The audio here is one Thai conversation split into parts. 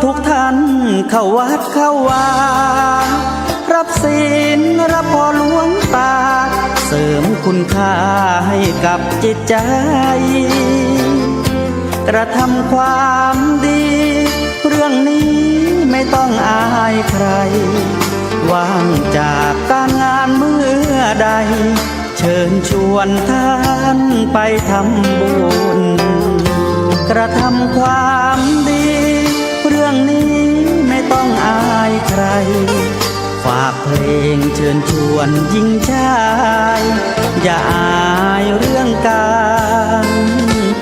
ทุกท่านเข้าวัดเข้าวารับศีลรับพรหลวงตาเสริมคุณค่าให้กับจิตใจ กระทำความดีเรื่องนี้ไม่ต้องอายใครว่างจากการงานเมื่อใดเชิญชวนท่านไปทำบุญกระทำความดีเรื่องนี้ไม่ต้องอายใครฝากเพลงเชิญชวนหญิงชายอย่าอายเรื่องการ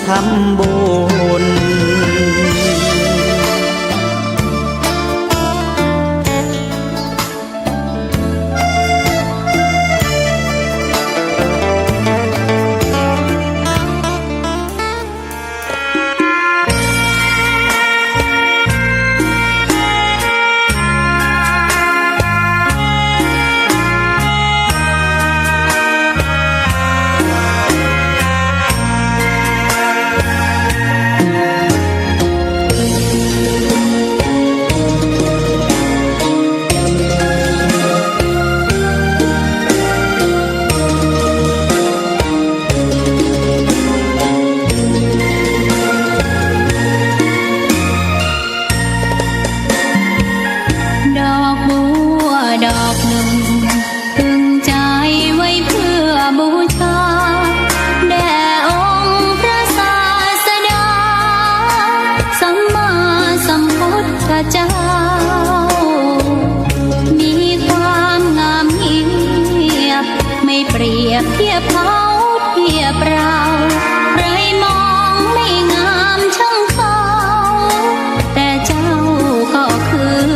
ทำบุญดอกหนึ่งตึงใจไว้เพื่อบูชาแด่องค์พระศาสดาสัมมาสัมพุทธเจ้ามีความงามเงียบไม่เปรียบเทียบเขาเทียบเราใครมองไม่งามช่างเขาแต่เจ้าก็คือ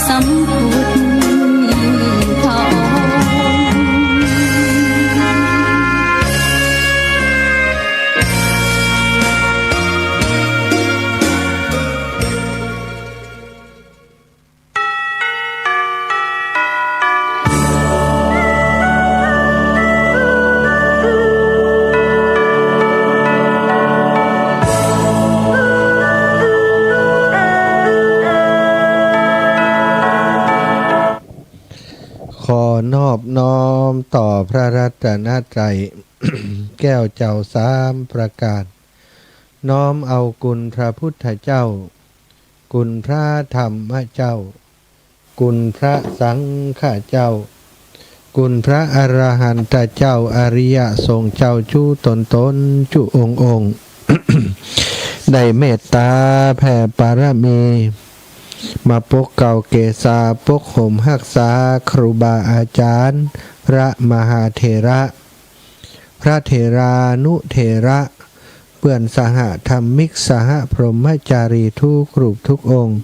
สัมพุทธ พระรัตนตรัย แก้วเจ้าสามประการน้อมเอากุณพระพุทธเจ้ากุณพระธรรมเจ้ากุณพระสังฆเจ้ากุณพระอรหันตเจ้าอริยสงฆ์เจ้าจูตนจุองค์ ได้เมตตาแผ่ปารมีมาปกเก่าเกษาปกห่มหักษาครูบาอาจารย์พระมหาเถระพระเถรานุเถระเพื่อนสหธรรมิกสหพรหมจารีทุกรูปทุกองค์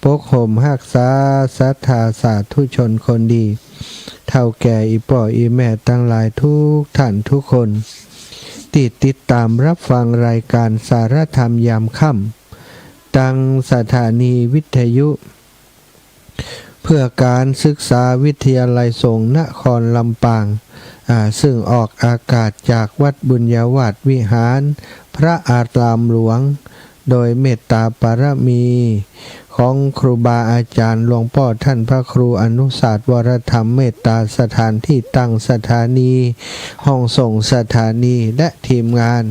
ปกห่มหักษาศรัทธาสาธุชนคนดีเท่าแก่อีป่ออีแม่ตั้งหลายทุกท่านทุกคนติดตามรับฟังรายการสารธรรมยามค่ำตั้งสถานีวิทยุเพื่อการศึกษาวิทยาลัยสงฆ์นครลำปางซึ่งออกอากาศจากวัดบุญญาวาสวิหารพระอารามหลวงโดยเมตตาปารมีของครูบาอาจารย์หลวงพ่อท่านพระครูอนุสาสวรธรรมเมตตาสถานที่ตั้งสถานีห้องส่งสถานีและทีมงาน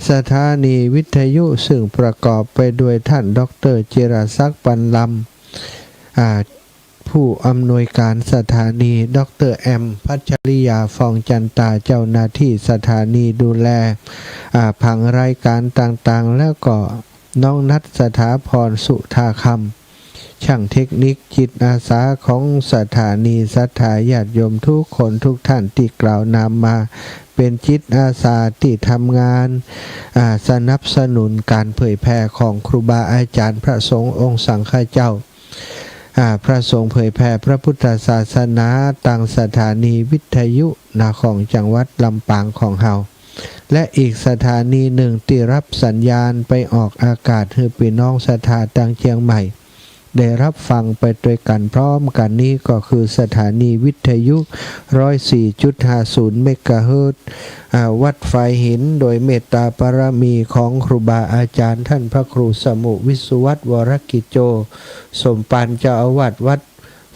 สถานีวิทยุซึ่งประกอบไปด้วยท่านดร.จิรศักดิ์ปันลำผู้อำนวยการสถานีดร.แอมพัชริยาฟองจันตาเจ้าหน้าที่สถานีดูแลผังรายการต่างๆแล้วก็น้องนัทสถาพรสุธาคำช่างเทคนิคจิตอาสาของสถานีศรัทธาญาติโยมทุกคนทุกท่านที่กล่าวนามมาเป็นจิตอาสาที่ทำงานสนับสนุนการเผยแผ่ของครูบาอาจารย์พระสงฆ์องค์สังฆเจ้าพระสงฆ์เผยแผ่พระพุทธศาสนาต่างสถานีวิทยุของจังหวัดลำปางของเฮาและอีกสถานีหนึ่งที่รับสัญญาณไปออกอากาศให้พี่น้องสถาตังเชียงใหม่ได้รับฟังไปด้วยกันพร้อมกันนี้ก็คือสถานีวิทยุ 104.50 เมกะเฮิรตซ์วัดไฟหินโดยเมตตาปารมีของครูบาอาจารย์ท่านพระครูสมุวิสุวัตวรกิจโจสมปานเจ้าอาวาสวัด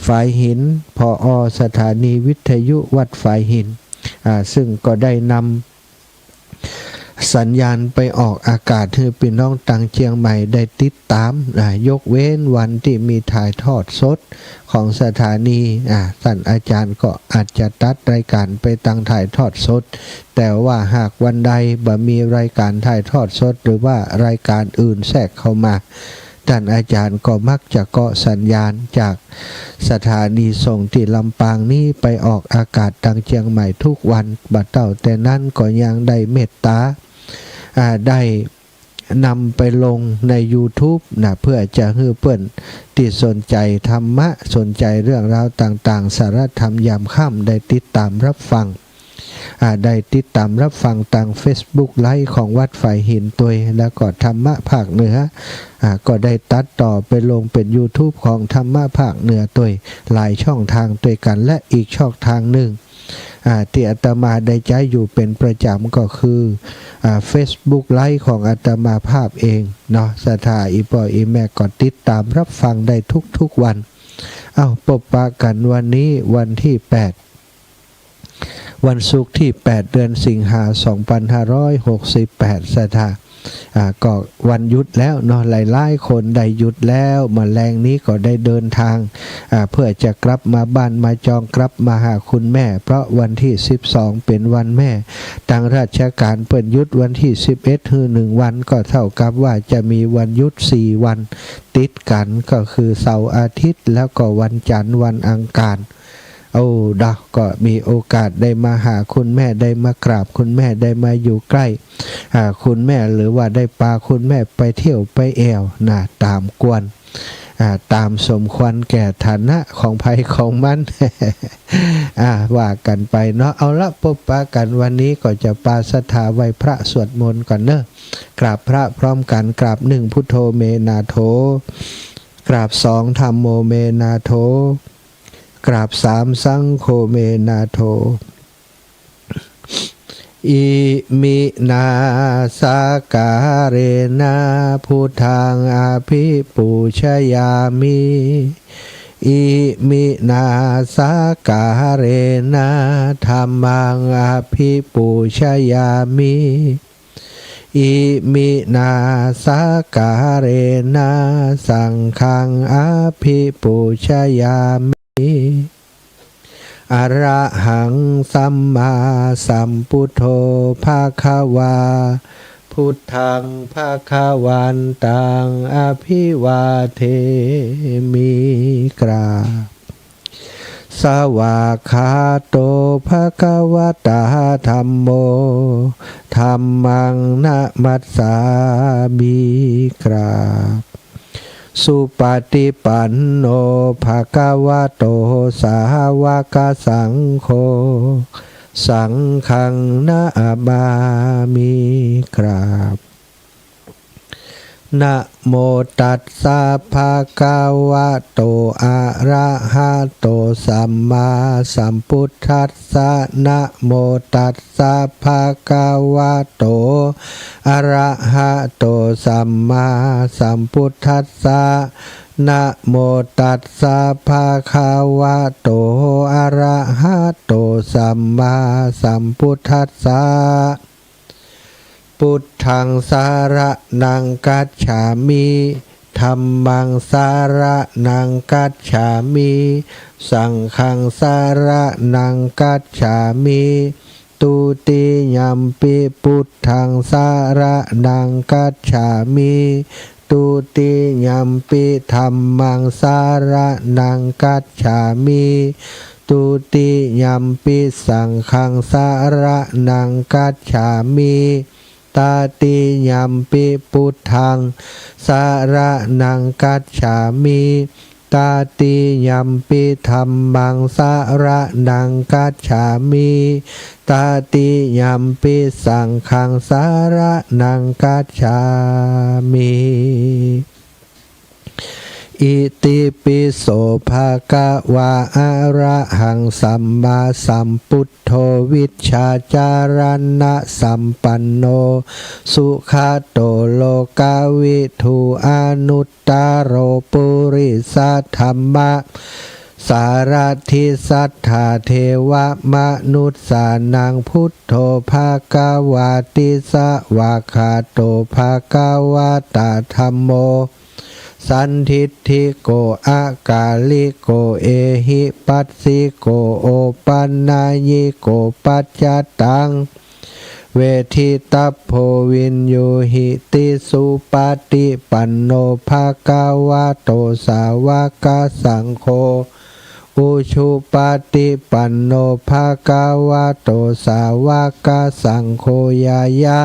ไฟหินผอ.สถานีวิทยุวัดไฟหินซึ่งก็ได้นำสัญญาณไปออกอากาศให้พี่น้องต่างเชียงใหม่ได้ติดตามยกเว้นวันที่มีถ่ายทอดสดของสถานีท่านอาจารย์ก็อาจจะตัดรายการไปตั้งถ่ายทอดสดแต่ว่าหากวันใดบ่มีรายการถ่ายทอดสดหรือว่ารายการอื่นแทรกเข้ามาท่านอาจารย์ก็มักจะเกาะสัญญาณจากสถานีส่งที่ลำปางนี้ไปออกอากาศทางเชียงใหม่ทุกวันบัดเต่าแต่นั้นก็ยังได้เมตตาได้นำไปลงใน YouTube เพื่อจะให้เพื่อนที่สนใจธรรมะสนใจเรื่องราวต่างๆสารธรรมยามค่ำได้ติดตามรับฟังได้ติดตามรับฟังทาง Facebook ไลฟ์ของวัดไฟหินตัวแล้วก็ธรรมะภาคเหนือก็ได้ตัดต่อไปลงเป็น YouTube ของธรรมะภาคเหนือตัวหลายช่องทางด้วยกันและอีกช่องทางหนึ่งที่อาตมาได้ใช้อยู่เป็นประจำก็คือFacebook ไลฟ์ของอาตมาภาพเองเนาะสถาอีปออีแม่ก็ติดตามรับฟังได้ทุกวันพบปะกันวันนี้วันที่8วันศุกร์ที่8เดือนสิงหาคม2568สถาก็วันหยุดแล้วเนาะหลายๆคนได้หยุดแล้วมาแรงนี้ก็ได้เดินทางเพื่อจะกลับมาบ้านมาจองกลับมาหาคุณแม่เพราะวันที่12เป็นวันแม่ทางราชการเปิดหยุดวันที่11คือ1วันก็เท่ากับว่าจะมีวันหยุด4วันติดกันก็คือเสาร์อาทิตย์แล้วก็วันจันทร์วันอังคารก็มีโอกาสได้มาหาคุณแม่ได้มากราบคุณแม่ได้มาอยู่ใกล้คุณแม่หรือว่าได้พาคุณแม่ไปเที่ยวไปแอวตามกวนตามสมควรแก่ฐานะของภัยของมัน ว่ากันไปเนาะเอาละพบปะกันวันนี้ก็จะปาศรัทธาไหว้พระสวดมนต์ก่อนเนอะกราบพระพร้อมกันกราบ1พุทโธเมนาโถกราบ2ธัมโมเมนาโถกราบ3สังโฆเมนาโถอิมินาสาการเรนะพุทธังอภิปูชยามิ อิมินาสากาเรนะธัมมังอภิปูชยามิอิมินาสากาเรนะสังฆังอภิปูชยามิอระหังสัมมาสัมพุทโธภาควาพุทธังภาควันตังอภิวาเทมิกราสวากขาโตภะคะวะตาธัมโมธัมมังนะมัสสามิกราสุปฏิปันโนภะคะวะโตสาวกสังโฆสังฆังนะมามิกราบนะโมตัสสะภะคะวะโตอะระหะโตสัมมาสัมพุทธัสสะนะโมตัสสะภะคะวะโตอะระหะโตสัมมาสัมพุทธัสสะนะโมตัสสะภะคะวะโตอะระหะโตสัมมาสัมพุทธัสสะพุทธังสารนังกัจฉามิธัมมังสารนังกัจฉามิสังฆังสารนังกัจฉามิตุติยัมปิพุทธังสารนังกัจฉามิตุติยัมปิธัมมังสารนังกัจฉามิตุติยัมปิสังฆังสารนังกัจฉามิตาติยัมปิพุทธังสารนังกัจฉามิตาติยัมปิธัมมังสารนังกัจฉามิตาติยัมปิสังฆังสารนังกัจฉามิอิติปิโสภะคะวะอะระหังสัมมาสัมพุทโธวิชชาจารณะสัมปันโนสุขโตโลกาวิทูอนุตตโรปุริสัทธัมมะสารทิสัทธาเทวมนุษสานังพุทโธภะคะวะติสวะคาโตภะคะวะตาธัมโมสันทิฏฐิโกอากาลิโกเอหิปัสสิโกโอปันนายิโกปัจจตังเวทิตัพโพวินโยหิติสุปฏิปันโนภะคะวะโตสาวกสังโฆอุชุปฏิปันโนภะคะวะโตสาวกสังโฆยายะ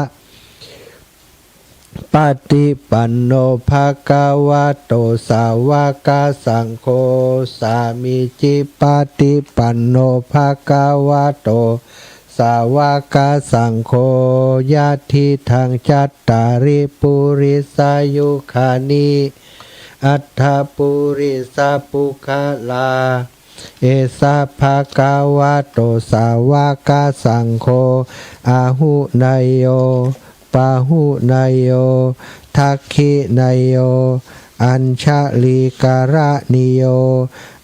ปฏิปันโนภะคะวะโตสาวกสังโฆสามิจิปฏิปันโนภะคะวะโตสาวกสังโฆญาติทังจัตตาริปุริสายุคานิอัตถปุริสาปุคลาเอสะภะคะวะโตสาวกสังโฆอาหุนายโยปาหุนายโยทักขินายโยอัญชลีการะนิโย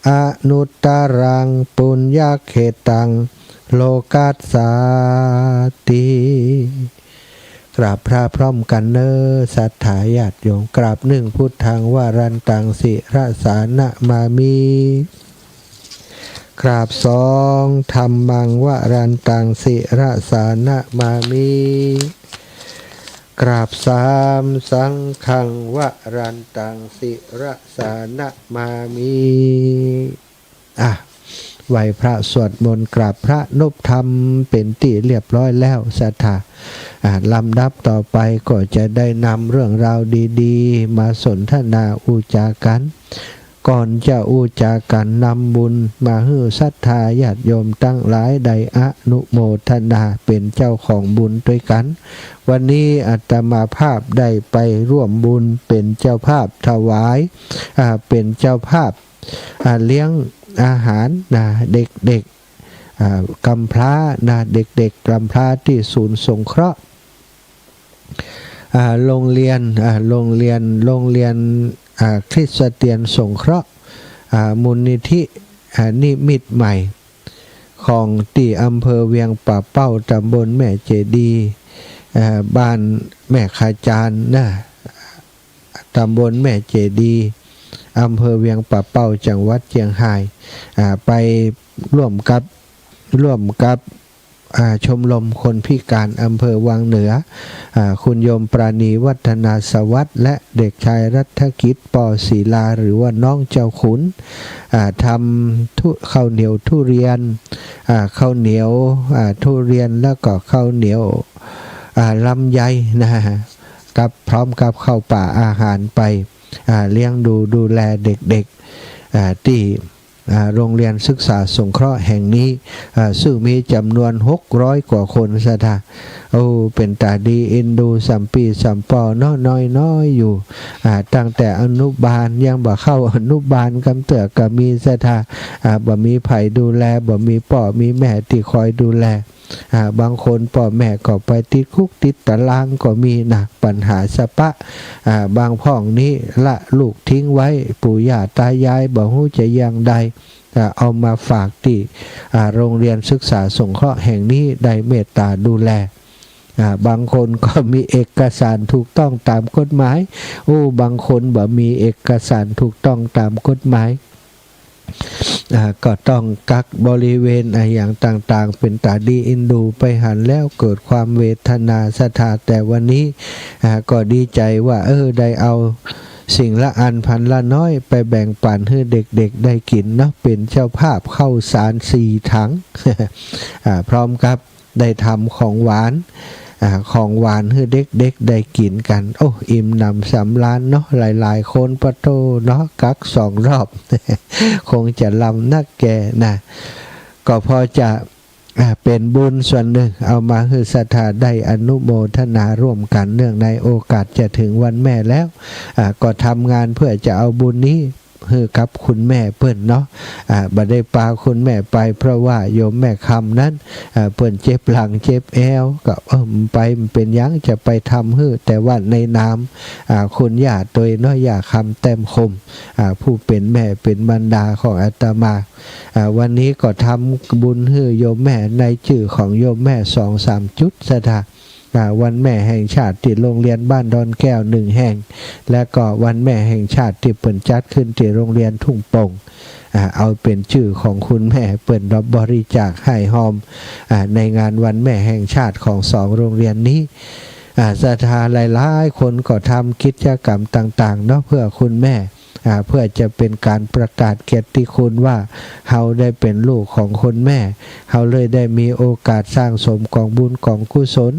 อนุตตรังปุญญเขตังโลกัสสาติกราบพระพร้อมกันเนอสัทธาญาติโยมกราบหนึ่งพุทธังวารันตังสิระสานะมามิกราบสองธัมมังวรันตังสิระสานะมามิกราบสามสังฆังวรันตังสิระสานะมามิไหวพระสวดมนต์กราบพระนบธรรมเป็นที่เรียบร้อยแล้วศรัทธาลำดับต่อไปก็จะได้นำเรื่องราวดีๆมาสนทนาอุจากันก่อนจะอุจากันนำบุญมาให้ศรัทธาญาติโยมตั้งหลายได้อนุโมทนาเป็นเจ้าของบุญด้วยกันวันนี้อาตมาภาพได้ไปร่วมบุญเป็นเจ้าภาพถวายเป็นเจ้าภาพเลี้ยงอาหารเด็กๆกำพร้าเด็กๆกำพร้าที่ศูนย์สงเคราะห์โรงเรียนคริสเตียนสงเคราะห์ มูลนิธินิมิตใหม่ของที่อำเภอเวียงป่าเป้าตำบลแม่เจดีบ้านแม่ขาจานนะตำบลแม่เจดีอำเภอเวียงป่าเป้าจังหวัดเชียงรายไปร่วมกับชมรมคนพิการอำเภอวังเหนือคุณโยมปราณีวัฒนาสวัสดิ์และเด็กชายรัฐกิจปศิลาหรือว่าน้องเจ้าขุนทำข้าวเหนียวทุเรียนข้าวเหนียวทุเรียนแล้วก็ข้าวเหนียวลำไยนะกับพร้อมกับข้าวป่าอาหารไปเลี้ยงดูแลเด็กๆที่โรงเรียนศึกษาสงเคราะห์แห่งนี้ซึ่งมีจำนวน600 กว่าคนสถาเป็นตาดีเอ็นดูสัมปีสัมปอน้อยอยู่ตั้งแต่อนุบาลยังบ่เข้าอนุบาลกำเตือกก็มีสถาบ่มีไผดูแลบ่มีพ่อมีแม่ที่คอยดูแลบางคนพ่อแม่ก็ไปติดคุกติดตารางก็มีหนักปัญหาสะปะบางพ่องนี้ละลูกทิ้งไว้ปู่ย่าตายายบ่ฮู้จะยังใดเอามาฝากที่โรงเรียนศึกษาสงเคราะห์แห่งนี้ได้เมตตาดูแลบางคนก็มีเอกสารถูกต้องตามกฎหมายบางคนบ่มีเอกสารถูกต้องตามกฎหมายก็ต้องกักบริเวณอย่างต่างๆเป็นตาดีอินดูไปหันแล้วเกิดความเวทนาสถาแต่วันนี้ก็ดีใจว่าได้เอาสิ่งละอันพันละน้อยไปแบ่งปันให้เด็กๆได้กินเนาะเป็นเจ้าภาพเข้าสาร4 ถัง พร้อมกับได้ทำของหวานให้เด็กๆได้กินกันอิ่มหนำสำราญเนาะหลายๆคนปะโตเนาะกัก2 รอบ คงจะลำนักแก่นะก็พอจะเป็นบุญส่วนหนึ่งเอามาให้ศรัทธาได้อนุโมทนาร่วมกันเนื่องในโอกาสจะถึงวันแม่แล้วก็ทำงานเพื่อจะเอาบุญนี้ให้กับคุณแม่เปิ้นเนาะบ่ได้ปาคุณแม่ไปเพราะว่าโยมแม่คำนั้นเปิ้นเจ็บหลังเจ็บแอวก็ไปเป็นยังจะไปทำให้แต่ว่าในนามคุณย่าตัวเนาะย่าคำแต้มคมผู้เป็นแม่เป็นบรรดาของอาตมาวันนี้ก็ทำบุญให้โยมแม่ในชื่อของโยมแม่ 2-3 จุดสถาวันแม่แห่งชาติที่โรงเรียนบ้านดอนแก้ว1 แห่งและก็วันแม่แห่งชาติที่เปิ่นจัดขึ้นที่โรงเรียนทุ่งโป่งเอาเป็นชื่อของคุณแม่เปิ่นรับบริจาคให้หอมในงานวันแม่แห่งชาติของ2 โรงเรียนนี้ศรัทธาหลายๆคนก็ทำกิจกรรมต่างๆเนาะเพื่อคุณแม่เพื่อจะเป็นการประกาศเกียรติคุณว่าเฮาได้เป็นลูกของคุณแม่เฮาเลยได้มีโอกาสสร้างสมกองบุญกองกุศล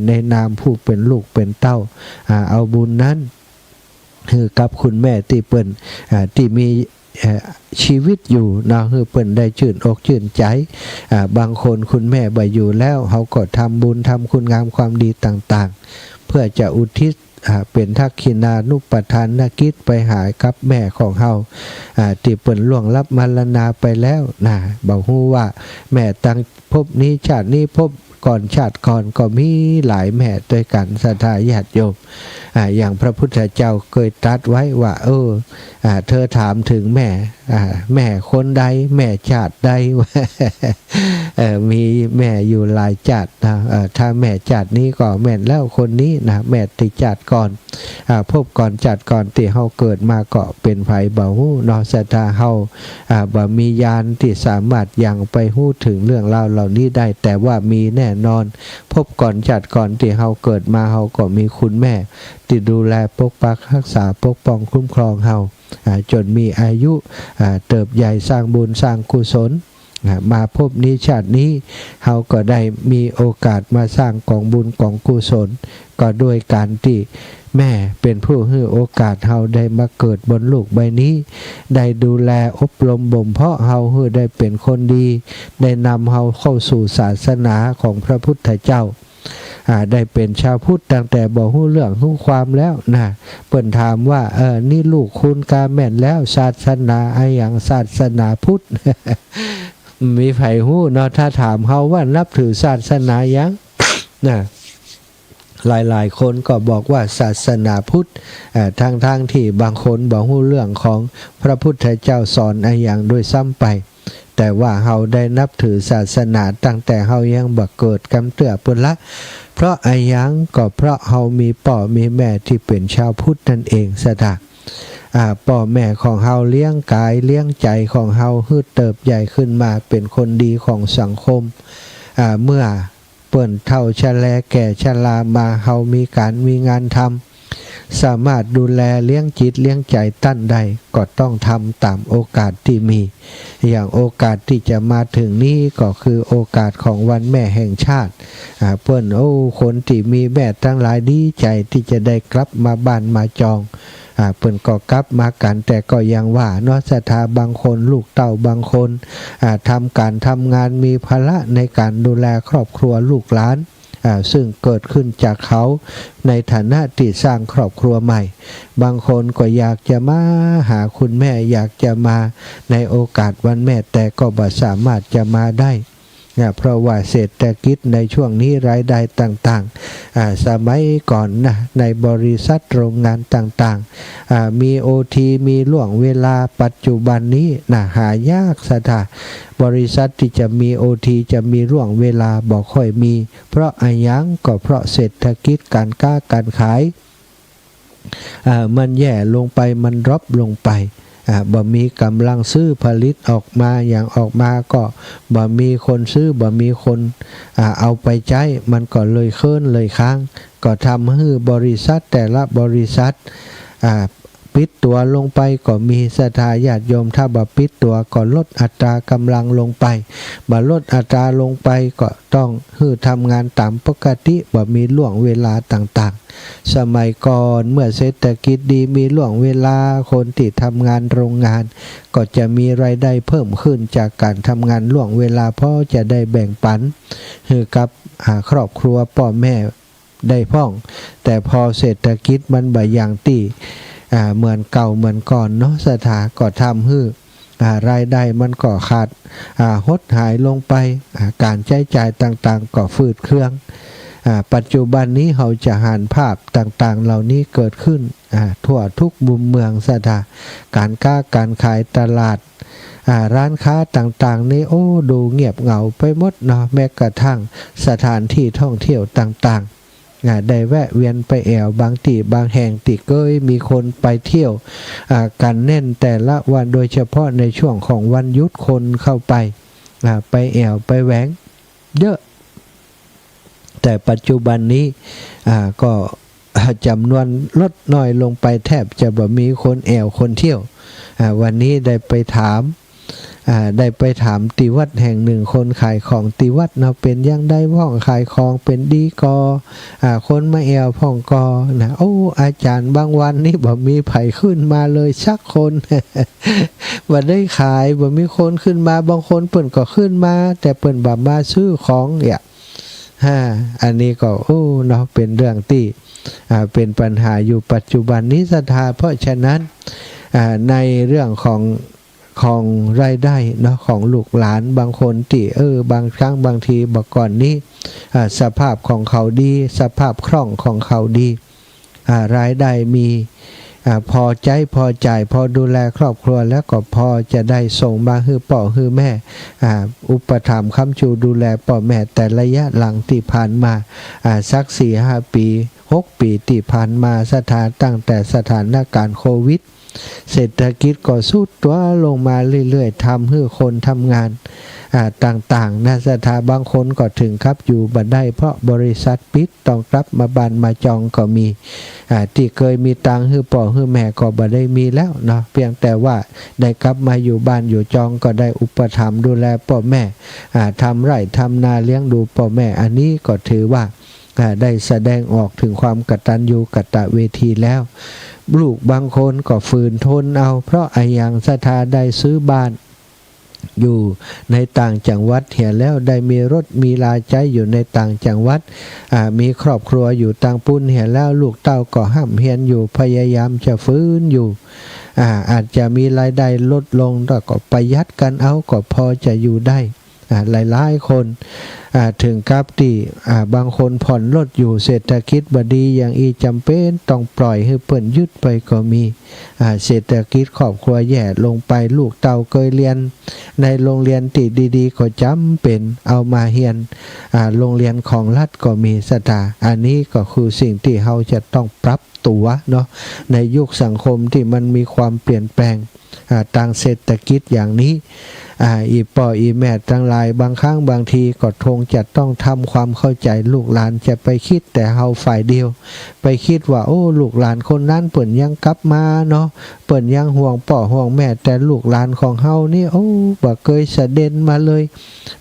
ในนามผู้เป็นลูกเป็นเต้าเอาบุญนั้นคือกับคุณแม่ที่เปิ้นที่มีชีวิตอยู่นะคือเปิ้นได้ชื่นอกชื่นใจบางคนคุณแม่บ่อยู่แล้วเขาก็ทำบุญทำคุณงามความดีต่างๆเพื่อจะอุทิศเป็นทักขินานุปทานกิจไปหากับแม่ของเฮาที่เปิ้นล่วงลับมรณาไปแล้วนะบ่ฮู้ว่าแม่ตั้งภพนี้ชาตินี้ภพก่อนชาติก่อนก็มีหลายแม่ด้วยกันศรัทธาญาติโยมอย่างพระพุทธเจ้าเคยตรัสไว้ว่าเธอถามถึงแม่คนใดแม่ชาติใด มีแม่อยู่หลายชาตินะถ้าแม่ชาตินี้ก็แม่นแล้วคนนี้นะแม่ติชาติก่อนพบก่อนชาติก่อนที่เฮาเกิดมาก็เป็นไผบ่ฮู้เนาะศรัทธาเฮาบ่มีญาณที่สามารถยังไปฮู้ถึงเรื่องราวเหล่านี้ได้แต่ว่ามีแน่นอนพบก่อนชาติก่อนที่เฮาเกิดมาเฮาก็มีคุณแม่ที่ดูแลปกปักรักษาปกป้องคุ้มครองเฮาจนมีอายุเติบใหญ่สร้างบุญสร้างกุศลมาพบนี้ชาตินี้เฮาก็ได้มีโอกาสมาสร้างกองบุญกองกุศลก็ด้วยการที่แม่เป็นผู้ให้โอกาสเฮาได้มาเกิดบนโลกใบนี้ได้ดูแลอบรมบ่มเพาะเฮาให้ได้เป็นคนดีได้นำเฮาเข้าสู่ศาสนาของพระพุทธเจ้าได้เป็นชาวพุทธตั้งแต่บ่ฮู้เรื่องฮู้ความแล้วนะเปิ้นถามว่านี่ลูกคุณกาแม่นแล้วศาสนาอย่างศาสนาพุทธ มีไผฮู้เนาะถ้าถามเฮาว่านับถือศาสนาหยัง นะ หลายๆคนก็บอกว่าศาสนาพุทธทางที่บางคนบอกรู้เรื่องของพระพุทธเจ้าสอนอย่างโดยซ้ำไปแต่ว่าเฮาได้นับถือศาสนาตั้งแต่เฮายังบ่เกิดกำเตื้อปุ่นละเพราะยังก็เพราะเฮามีพ่อมีแม่ที่เป็นชาวพุทธนั่นเองซะค่ะพ่อแม่ของเฮาเลี้ยงกายเลี้ยงใจของเฮาฮึดเติบใหญ่ขึ้นมาเป็นคนดีของสังคมเมื่อเปิ้นเฒ่าชราแก่ชรามาเฮามีการมีงานทำสามารถดูแลเลี้ยงจิตเลี้ยงใจตั้นใดก็ต้องทำตามโอกาสที่มีอย่างโอกาสที่จะมาถึงนี้ก็คือโอกาสของวันแม่แห่งชาติเปิ้นคนที่มีแม่ทั้งหลายดีใจที่จะได้กลับมาบ้านมาจองเปิ้นก็กลับมากันแต่ก็ยังว่าเนาะศรัทธาบางคนลูกเต้าบางคนทำการทำงานมีภาระในการดูแลครอบครัวลูกหลานซึ่งเกิดขึ้นจากเขาในฐานะที่สร้างครอบครัวใหม่บางคนก็อยากจะมาหาคุณแม่อยากจะมาในโอกาสวันแม่แต่ก็บ่สามารถจะมาได้เพราะว่าเศรษฐกิจในช่วงนี้รายได้ต่างๆสมัยก่อนนะในบริษัทโรงงานต่างๆมีโอทีมีล่วงเวลาปัจจุบันนี้นะหายากสถาบริษัทที่จะมีโอทีจะมีล่วงเวลาบ่ค่อยมีเพราะอะไรยังก็เพราะเศรษฐกิจการค้าการขายมันแย่ลงไปมันดรอปลงไปบ่มีกำลังซื้อผลิตออกมาอย่างออกมาก็บ่มีคนซื้อบ่มีคนเอาไปใช้มันก็เลยเคลื่อนเลยค้างก็ทำให้บริษัทแต่ละบริษัทปิดตัวลงไปก็มีศรัทธาญาติโยมถ้าบ่ปิดตัวก็ลดอัตรากำลังลงไปบ่ลดอัตราลงไปก็ต้องทำงานตามปกติบ่มีล่วงเวลาต่างๆสมัยก่อนเมื่อเศรษฐกิจดีมีล่วงเวลาคนที่ทำงานโรงงานก็จะมีรายได้เพิ่มขึ้นจากการทำงานล่วงเวลาเพราะจะได้แบ่งปันให้กับครอบครัวพ่อแม่ได้พ้องแต่พอเศรษฐกิจมันบ่อย่างที่เหมือนเก่าเหมือนก่อนเนาะสถาก็ทำให้รายได้มันก็ขาดหดหายลงไปการใช้จ่ายต่างๆก็ฝืดเครื่องปัจจุบันนี้เราจะหันภาพต่างๆเหล่านี้เกิดขึ้นทั่วทุกมุมเมืองสถาการค้าการขายตลาดร้านค้าต่างๆนี่ดูเงียบเหงาไปหมดเนาะแม้กระทั่งสถานที่ท่องเที่ยวต่างๆได้แวะเวียนไปแอวบางที่บางแห่งที่เคยมีคนไปเที่ยวกันแน่นแต่ละวันโดยเฉพาะในช่วงของวันหยุดคนเข้าไปแอวไปแหวงเยอะแต่ปัจจุบันนี้ก็จำนวนลดน้อยลงไปแทบจะบ่มีคนแอวคนเที่ยววันนี้ได้ไปถามติวัดแห่งหนึ่งคนขายของติวัดเนาะเป็นยังได้พ่องขายของเป็นดีกอคนมาแอวพ่องกอนะอาจารย์บางวันนี่บ่มีไผขึ้นมาเลยสักคนบ่ได้ขายบ่มีคนขึ้นมาบางคนเปิ้นก็ขึ้นมาแต่เปิ้นบ่มาซื้อของอันนี้ก็เนาะเป็นเรื่องที่เป็นปัญหาอยู่ปัจจุบันนี้ศรัทธาเพราะฉะนั้นในเรื่องของรายได้เนาะของลูกหลานบางคนที่บางครั้งบางทีบอกก่อนนี้สภาพของเขาดีสภาพคล่องของเขาดีรายได้มีพอใจพอจ่ายพอดูแลครอบครัวแล้วก็พอจะได้ส่งมาให้พ่อให้แม่อุปถัมภ์ค้ำชูดูแลพ่อแม่แต่ระยะหลังที่ผ่านมาสัก 4-5 ปี6 ปีที่ผ่านมาตั้งแต่สถานการณ์โควิดเศรษฐกิจก็สุดตัวลงมาเรื่อยๆทำให้คนทำงานต่างๆนะสถาบางคนก็ถึงครับอยู่บันไดเพราะบริษัทปิดต้องกลับมาบ้านมาจองก็มีที่เคยมีตังค์ให้พ่อให้แม่ก็บ่ได้มีแล้วเนาะเพียงแต่ว่าได้กลับมาอยู่บ้านอยู่จองก็ได้อุปถัมภ์ดูแลพ่อแม่ทำไร่ทำนาเลี้ยงดูพ่อแม่อันนี้ก็ถือว่าได้แสดงออกถึงความกตัญญูกตเวทีแล้วลูกบางคนก็ฝืนทนเอาเพราะอย่างศรัทธาได้ซื้อบ้านอยู่ในต่างจังหวัดเห็นแล้วได้มีรถมีลาใจอยู่ในต่างจังหวัดมีครอบครัวอยู่ต่างปุ้นเห็นแล้วลูกเต้าก็ห้ำเฮียนอยู่พยายามจะฟื้นอยู่อาจจะมีรายได้ลดลงแต่ก็ประหยัดกันเอาก็พอจะอยู่ได้ หลายๆคนถึงกับที่บางคนผ่อนรถอยู่เศรษฐกิจบดีอย่างอีจำเป็นต้องปล่อยให้เปิ่นยึดไปก็มีเศรษฐกิจครอบครัวแย่ลงไปลูกเต่าเคยเรียนในโรงเรียนติดีๆก็จำเป็นเอามาเรียนโรงเรียนของรัฐก็มีสถาอันนี้ก็คือสิ่งที่เราจะต้องปรับตัวเนาะในยุคสังคมที่มันมีความเปลี่ยนแปลงทางเศรษฐกิจอย่างนี้อีป่ออีแม่ทั้งหลายบางครั้งบางทีก็คงจะต้องทำความเข้าใจลูกหลานจะไปคิดแต่เฮาฝ่ายเดียวไปคิดว่าโอ้ลูกหลานคนนั้นเปิ่นยังกลับมาเนาะเปิ่นยังห่วงป่อห่วงแม่แต่ลูกหลานของเฮานี่โอ้บ่เคยเสด็จมาเลย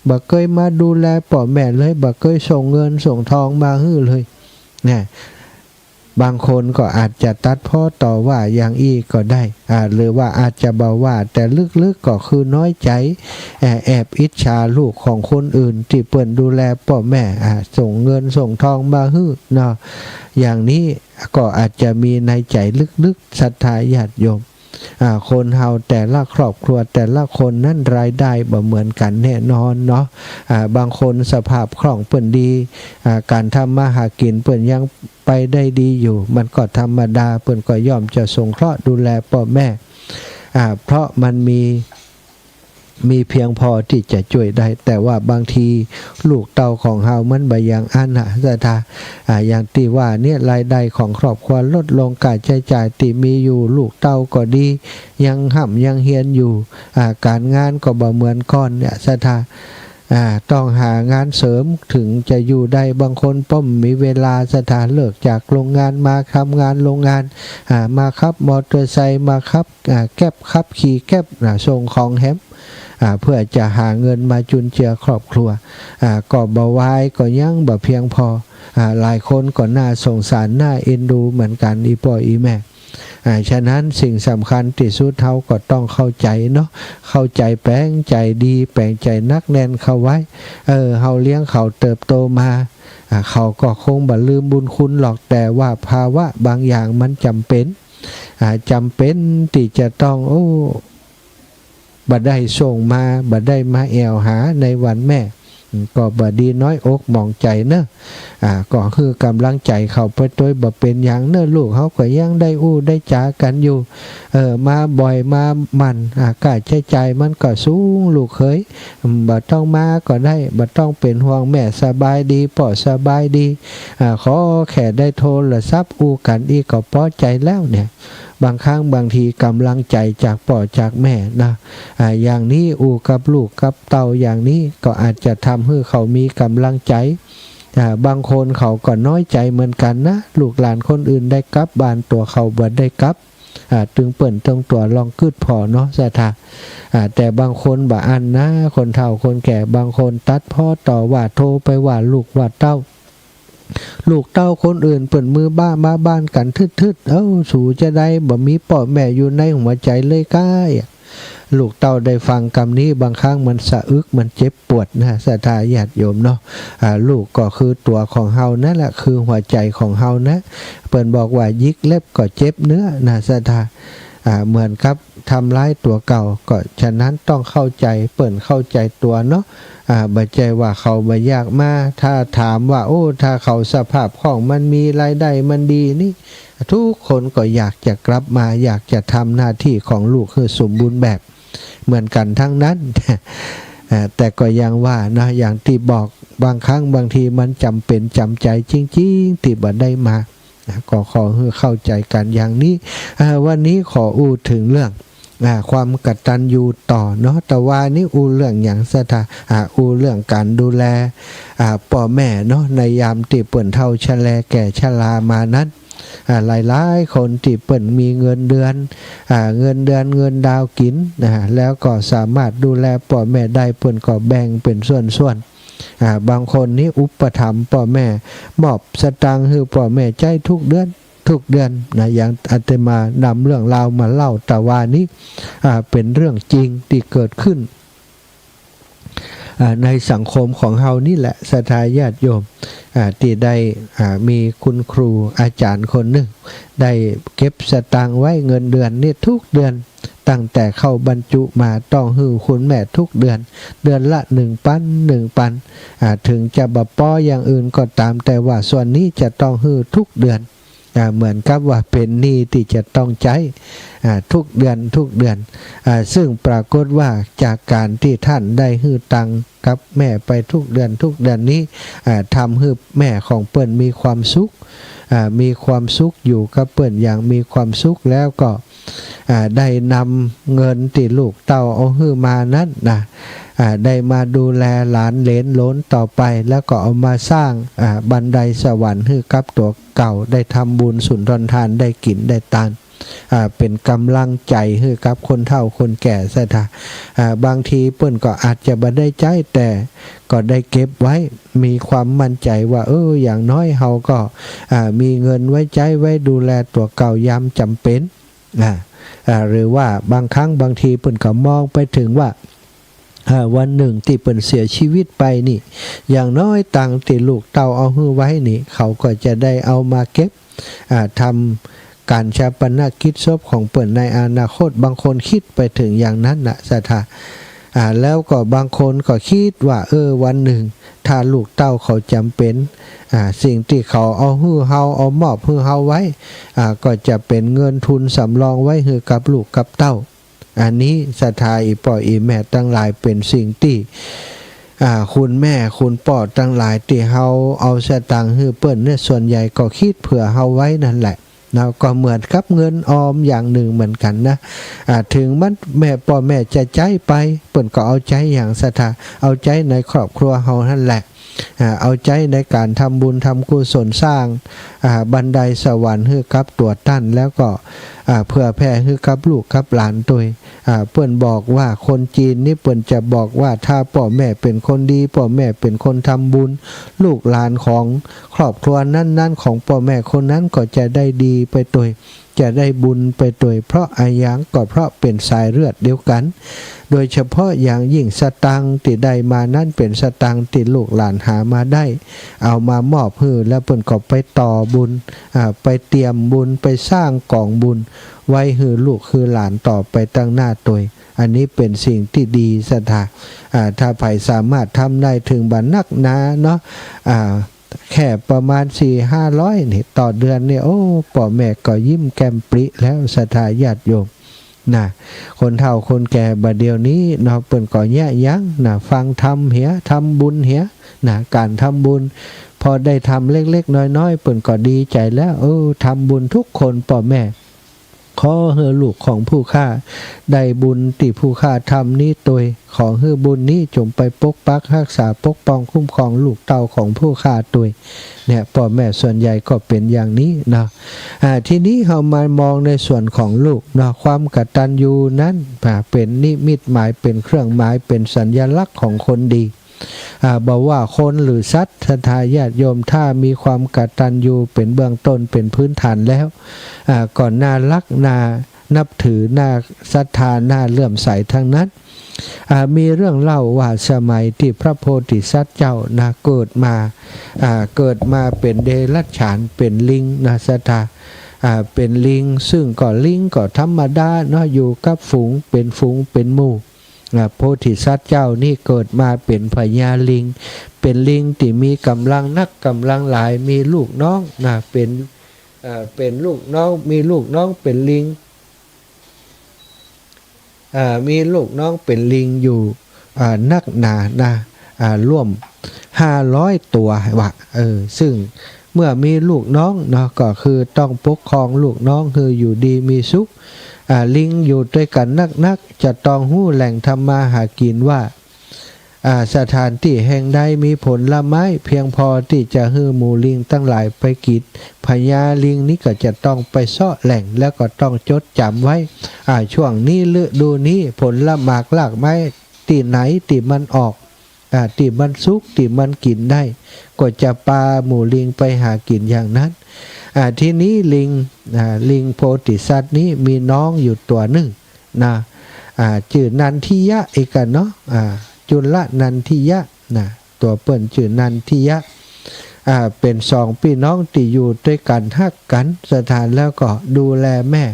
บ่เคยมาดูแลป่อแม่เลยบ่เคยส่งเงินส่งทองมาให้เลยเนี่ยบางคนก็อาจจะตัดพ้อต่อว่าอย่างอีก็ได้หรือว่าอาจจะเบาว่าแต่ลึกๆก็คือน้อยใจแอบอิจฉาลูกของคนอื่นที่เปิ่นดูแลพ่อแม่ส่งเงินส่งทองมาให้เนาะอย่างนี้ก็อาจจะมีในใจลึกๆศรัทธาญาติโยมคนเฮาแต่ละครอบครัวแต่ละคนนั้นรายได้บ่เหมือนกันแน่นอนเนาะบางคนสภาพคล่องเปิ่นดีการทำมาหากินเปิ่นยังไปได้ดีอยู่มันก็ธรรมดาเปิ่นก็ย่อมจะสงเคราะห์ดูแลพ่อแม่เพราะมันมีเพียงพอที่จะช่วยได้แต่ว่าบางทีลูกเต่าของเฮามันบ่อย่างอันสถาอย่างที่ว่าเนี่ยรายได้ของครอบครัวลดลงการใช้จ่ายที่มีอยู่ลูกเต่าก็ดียังห่ำยังเฮียนอยู่การงานก็บ่เหมือนก่อนเนี่ยสถาต้องหางานเสริมถึงจะอยู่ได้บางคนป้อมมีเวลาสถานเลิกจากโรงงานมาทำงานโรงงานมาขับมอเตอร์ไซค์มาขับแก๊บขับขี่แก๊บส่งของแฮมเพื่อจะหาเงินมาจุนเจือครอบครัวก็บ่วายก็ยังบ่เพียงพอหลายคนก็น่าสงสารน่าเอ็นดูเหมือนกันอีพ่ออีแม่ฉะนั้นสิ่งสำคัญที่สุดเฮาก็ต้องเข้าใจเนาะเข้าใจแปลงใจดีแปลงใจนักแน่นเข้าไว้เฮาเลี้ยงเขาเติบโตมาเขาก็คงบ่ลืมบุญคุณหรอกแต่ว่าภาวะบางอย่างมันจำเป็นที่จะต้องบ่ได้ส่งมาบ่ได้มาแอวหาในวันแม่ก็บ่ดีน้อยอกมองใจเนอะก็คือกำลังใจเขาไปโดยบ่เป็นอย่างเนอะลูกเขาก็ยังได้ได้จากันอยู่มาบ่อยมามันค่าใช้จ่ายมันก็สูงลูกเคยบ่ต้องมาก็ได้บ่ต้องเป็นห่วงแม่สบายดีพ่อสบายดีขอแค่ได้โทรศัพท์กันอีกก็พอใจแล้วเนี่ยบางครั้งบางทีกำลังใจจากพ่อจากแม่นะอย่างนี้กับลูกกับเต่าอย่างนี้ก็อาจจะทำให้เขามีกำลังใจบางคนเขาก็น้อยใจเหมือนกันนะลูกหลานคนอื่นได้กลับบ้านตัวเขาบ่ได้กลับตึงเปิ่นตรงตัวลองกึดพอเนาะสถาแต่บางคนบ่อันนะคนเฒ่าคนแก่บางคนตัดพ่อต่อว่าโทรไปว่าลูกว่าเต้าลูกเต้าคนอื่นเปิ่นมือบ้ามาบ้านกันทึดสู่จะได้บ่มีพ่อแม่อยู่ในหัวใจเลยก้ายลูกเต้าได้ฟังคำนี้บางครั้งมันสะอึกมันเจ็บปวดนะศรัทธาญาติโยมเนาะลูกก็คือตัวของเฮานั่นแหละคือหัวใจของเฮานะเปิ่นบอกว่ายิกเล็บก็เจ็บเนื้อนะศรัทธาเหมือนครับทำร้ายตัวเก่าก็ฉะนั้นต้องเข้าใจเปิ่นเข้าใจตัวเนาะบ่ใจว่าเขาบ่ยากมาถ้าถามว่าถ้าเขาสภาพของมันมีรายได้มันดีนี่ทุกคนก็อยากจะกลับมาอยากจะทำหน้าที่ของลูกให้สมบูรณ์แบบเหมือนกันทั้งนั้นแต่ก็ยังว่านะอย่างที่บอกบางครั้งบางทีมันจำเป็นจำใจจริงๆที่บ่ได้มาก็ขอให้เข้าใจกันอย่างนี้วันนี้ขอถึงเรื่องความกตัญญูต่อเนาะแต่ว่านี่เรื่องอย่างสถาเรื่องการดูแลพ่อแม่เนาะในยามที่เปิ่นเฒ่าชะแลแก่ชรามานั้นหลายๆคนที่เปิ่นมีเงินเดือนเงินดาวกินแล้วก็สามารถดูแลพ่อแม่ได้เปิ่นก็แบ่งเป็นส่วนบางคนนี่อุปถัมภ์พ่อแม่มอบสตางค์ให้พ่อแม่ใจทุกเดือนนะอย่างอาตมานำเรื่องราวมาเล่าแต่ว่านี้เป็นเรื่องจริงที่เกิดขึ้น ในสังคมของเฮานี่แหละศรัทธาญาติโยมที่ได้มีคุณครูอาจารย์คนหนึ่งได้เก็บสตางค์ไว้เงินเดือนนี่ทุกเดือนตั้งแต่เข้าบรรจุมาต้องหื้อคุณแม่ทุกเดือนละ1,000ถึงจะบ่ป้ออย่างอื่นก็ตามแต่ว่าส่วนนี้จะต้องหื้อทุกเดือนเหมือนกับว่าเป็นหนี้ที่จะต้องใช้ทุกเดือนซึ่งปรากฏว่าจากการที่ท่านได้หื้อตังกับแม่ไปทุกเดือนนี้ทำให้แม่ของเปิ้นมีความสุขอยู่กับเปิ้นอย่างมีความสุขแล้วก็ได้นำเงินที่ลูกเต้าเอาหื้อมานั้นได้มาดูแลหลานเหลนโหลนต่อไปแล้วก็เอามาสร้างบันไดสวรรค์ให้กับตัวเก่าได้ทำบุญสุนทรทานได้กินได้ทานเป็นกำลังใจให้กับคนเฒ่าคนแก่ซะท่าบางทีเปิ้นก็อาจจะบ่ได้ใจแต่ก็ได้เก็บไว้มีความมั่นใจว่าอย่างน้อยเฮาก็มีเงินไว้ใช้ไว้ดูแลตัวเก่ายามจำเป็นหรือว่าบางครั้งบางทีเปิ้นก็มองไปถึงว่าวันหนึ่งที่เปิ้นเสียชีวิตไปนี่อย่างน้อยตังที่ลูกเต้าเอาหื้อไว้นี่เขาก็จะได้เอามาเก็บทำการชาปนกิจศพของเปิ้นในอนาคตบางคนคิดไปถึงอย่างนั้นนะศรัทธาแล้วก็บางคนก็คิดว่าวันหนึ่งถ้าลูกเต้าเขาจำเป็นสิ่งที่เขาเอาหื้อเฮาเอามอบหื้อเฮาไว้ก็จะเป็นเงินทุนสำรองไว้ให้กับลูกกับเต้าอันนี้ศรัทธาอีป่ออีแม่ตั้งหลายเป็นสิ่งที่คุณแม่คุณป่อตั้งหลายที่เฮาเอาสตางค์ให้เปิ้นเนี่ยส่วนใหญ่ก็คิดเผื่อเฮาไว้นั่นแหละนะก็เหมือนกับเงินออมอย่างหนึ่งเหมือนกันนะถึงมันแม่ป่อแม่จะใจไปเปิ้นก็เอาใจอย่างศรัทธาเอาใจในครอบครัวเฮานั่นแหละเอาใจในการทำบุญทำกุศลสร้างบันไดสวรรค์ให้กับตัวท่านแล้วก็เพื่อแผ่ให้กับลูกกับหลานตัวเปิ้นบอกว่าคนจีนนี่เปิ้นจะบอกว่าถ้าพ่อแม่เป็นคนดีพ่อแม่เป็นคนทำบุญลูกหลานของครอบครัวนั้นๆของพ่อแม่คนนั้นก็จะได้ดีไปตัวจะได้บุญไปตัวเพราะอายังก็เพราะเป็นสายเลือดเดียวกันโดยเฉพาะอย่างยิ่งสตังค์ที่ได้มานั้นเป็นสตังค์ที่ลูกหลานหามาได้เอามามอบให้แล้วเปิ้นก็ไปต่อบุญไปเตรียมบุญไปสร้างกองบุญไว้ให้ลูกคือหลานต่อไปตั้งหน้าตัวอันนี้เป็นสิ่งที่ดีศรัทธาถ้าไผสามารถทำได้ถึงบัดนักหนาเนาะแค่ประมาณ 4-500 นี่ต่อเดือนเนี่ยพ่อแม่ก็ยิ้มแก้มปริแล้วศรัทธาญาติโยมนะคนเฒ่าคนแก่บัดเดี๋ยวนี้เนาะเปิ้นก็แยะยั้งนะฟังธรรมเหียทำบุญเหียนะการทำบุญพอได้ทำเล็กๆน้อยๆเปิ้นก็ดีใจแล้วทำบุญทุกคนพ่อแม่ขอให้ลูกของผู้ฆ่าได้บุญที่ผู้ฆ่าทำนี้ตัวขอให้บุญนี้จงไปปกปักรักษาปกป้องคุ้มครองลูกเต้าของผู้ฆ่าตัวเนี่ยพ่อแม่ส่วนใหญ่ก็เป็นอย่างนี้นะทีนี้เรามามองในส่วนของลูกนะความกตัญญูนั้นเป็นนิมิตหมายเป็นเครื่องหมายเป็นสัญลักษณ์ของคนดีบอกว่าคนหรือสัตว์ศรัทธาญาติโยมถ้ามีความกตัญญูเป็นเบื้องต้นเป็นพื้นฐานแล้วก่อนน่ารักน่านับถือน่าศรัทธาน่าเลื่อมใสทั้งนั้นมีเรื่องเล่าว่าสมัยที่พระโพธิสัตว์เจ้าเกิดมาเป็นเดรัจฉานเป็นลิงศรัทธาเป็นลิงซึ่งก็ลิงก็ธรรมดาเนาะอยู่กับฝูงเป็นหมู่โพธิสัตว์เจ้านี่เกิดมาเป็นพญาลิงเป็นลิงที่มีกำลังนักกำลังหลายมีลูกน้องเป็นลูกน้องมีลูกน้องเป็นลิงมีลูกน้องเป็นลิงอยู่นักหนาร่วม500 ตัวว่ะซึ่งเมื่อมีลูกน้องเนาะก็คือต้องปกครองลูกน้องคืออยู่ดีมีสุขลิงอยู่ด้วยกันนักจะต้องหู้แหล่งทำมาหากินว่าสถานที่แห่งใดมีผลไม้เพียงพอที่จะให้หมูลิงตั้งหลายไปกินพญาลิงนี้ก็จะต้องไปเสาะแหล่งแล้วก็ต้องจดจำไว้ช่วงนี้ฤดูนี้ผลละหมากลากไม้ที่ไหนที่มันออกที่มันสุกที่มันกินได้ก็จะปาหมูลิงไปหากินอย่างนั้นทีนี้ลิงโพธิสัตว์นี้มีน้องอยู่ตัวหนึ่งนะชื่อนันทิยะอีกเนาะ จุลนันทิยะนะตัวเปิ้นชื่อนันทิยะเป็นสองพี่น้องที่อยู่ด้วยกันฮักกันสถานแล้วก็ดูแลแม่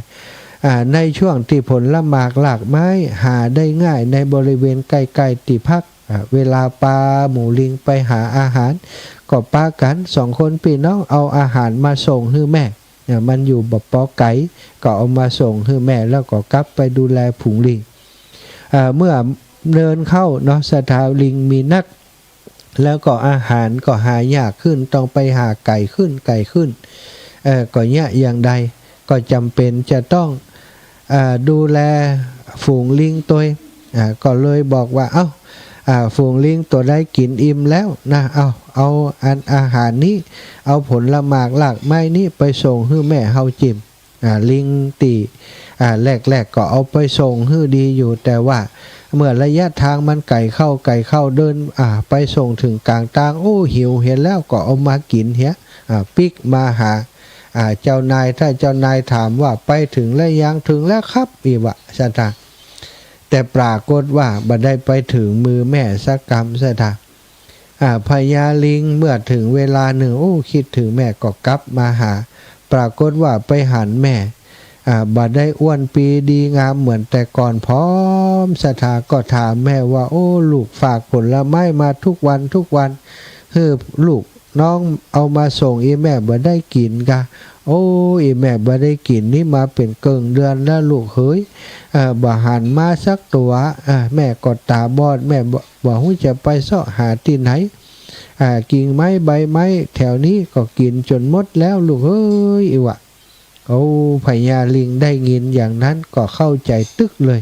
ในช่วงที่ผลละหมากหลากไม้หาได้ง่ายในบริเวณใกล้ๆที่พักเวลาปลาหมูลิงไปหาอาหารก็ป้ากันสองคนพี่น้องเอาอาหารมาส่งให้แม่มันอยู่บ่ปอไก่ก็เอามาส่งให้แม่แล้วก็กลับไปดูแลผุงลิงเมื่อเดินเข้าเนาะสถานลิงมีนักแล้วก็อาหารก็หายากขึ้นต้องไปหาไก่ขึ้นก็เนี่ยอย่างใดก็จำเป็นจะต้องดูแลฝูงลิงตัวก็เลยบอกว่าฝูงลิงตัวได้กินอิ่มแล้วนะเอาอาหารนี้เอาผลละหมากหลากไม้นี้ไปส่งให้แม่เฮาจิมลิงตีแรกก็เอาไปส่งให้ดีอยู่แต่ว่าเมื่อระยะทางมันไก่เข้าเดินไปส่งถึงกลางทางโอ้หิวเห็นแล้วก็เอามากินเหี้ยปิกมาหาเจ้านายถ้าเจ้านายถามว่าไปถึงแล้วยังถึงแล้วครับอีวะสถานแต่ปรากฏว่าบ่ได้ไปถึงมือแม่สักกรรมสถานพญาลิงเมื่อถึงเวลาหนึ่งโอ้คิดถึงแม่ก็กลับมาหาปรากฏว่าไปหันแม่บ่ได้อ้วนปีดีงามเหมือนแต่ก่อนพร้อมสถาก็ถามแม่ว่าโอ้ลูกฝากผลไม้มาทุกวันลูกน้องเอามาส่งอีแม่บ่ได้กินกะโอ้อีแม่บ่ได้กินนี่มาเป็นเกิงเดือนแล้วลูกเฮ้ยบ่หันมาสักตัวแม่ก็ตาบอดแม่บ่ฮู้จะไปเสาะหาที่ไหนกิ่งไม้ใบไม้แถวนี้ก็กินจนหมดแล้วลูกเฮ้ยอีวะโอ้พญาลิงได้ยินอย่างนั้นก็เข้าใจตึกเลย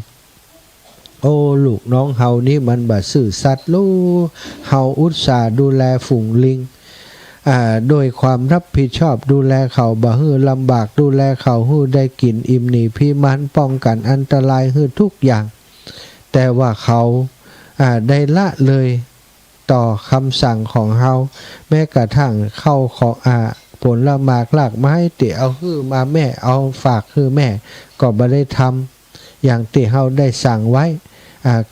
โอ้ลูกน้องเฮานี่มันบ่ซื่อสัตย์ลูกเฮาอุตส่าห์ดูแลฝูงลิงโดยความรับผิดชอบดูแลเขาบ่ฮื้อลำบากดูแลเขาฮื้อได้กินอิ่มหนีพิมันป้องกันอันตรายฮื้อทุกอย่างแต่ว่าเขาได้ละเลยต่อคำสั่งของเฮาแม้กระทั่งเข้าของผลละหมากหลากไม้ที่เอาฮื้อมาแม่เอาฝากฮื้อแม่ก็บ่ได้ทำอย่างที่เฮาได้สั่งไว้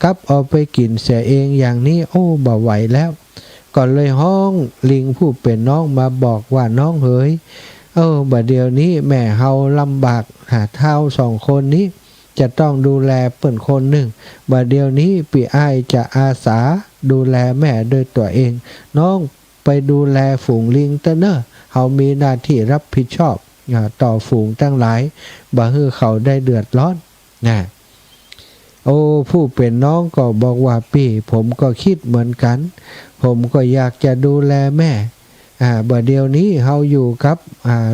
กลับเอาไปกินเสียเองอย่างนี้โอ้บ่ไหวแล้วก็เลยห้องลิงผู้เป็นน้องมาบอกว่าน้องเอ๋ยบัดเดี๋ยวนี้แม่เฮาลำบากเท่าสองคนนี้จะต้องดูแลเปิ้นคนหนึ่งบัดเดี๋ยวนี้พี่อ้ายจะอาสาดูแลแม่โดยตัวเองน้องไปดูแลฝูงลิงเตเนอเฮามีหน้าที่รับผิดชอบต่อฝูงทั้งหลายบ่ให้เขาได้เดือดร้อนนะโอ้ผู้เป็นน้องก็บอกว่าพี่ผมก็คิดเหมือนกันผมก็อยากจะดูแลแม่บัดเดี๋ยวนี้เฮาอยู่กับ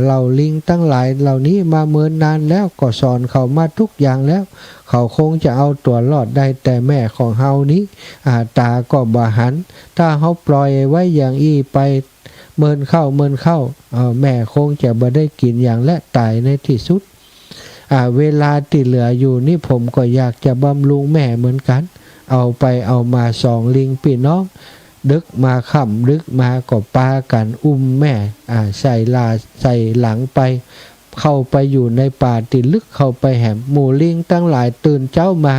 เราลิงตั้งหลายเหล่านี้มาเมินนานแล้วก็สอนเขามาทุกอย่างแล้วเขาคงจะเอาตัวรอดได้แต่แม่ของเฮานี้ตาก็บ่หันถ้าเฮาปล่อยไว้อย่างอี้ไปเมินเข้าแม่คงจะบ่ได้กินอย่างและตายในที่สุดเวลาที่เหลืออยู่นี่ผมก็อยากจะบำรุงแม่เหมือนกันเอาไปเอามาสองลิงพี่น้องดึกมาค่ำดึกมาก็ปากันอุ้มแม่ใส่หลังไปเข้าไปอยู่ในป่าที่ลึกเข้าไปแหมหมู่ลิงตั้งหลายตื่นเจ้ามา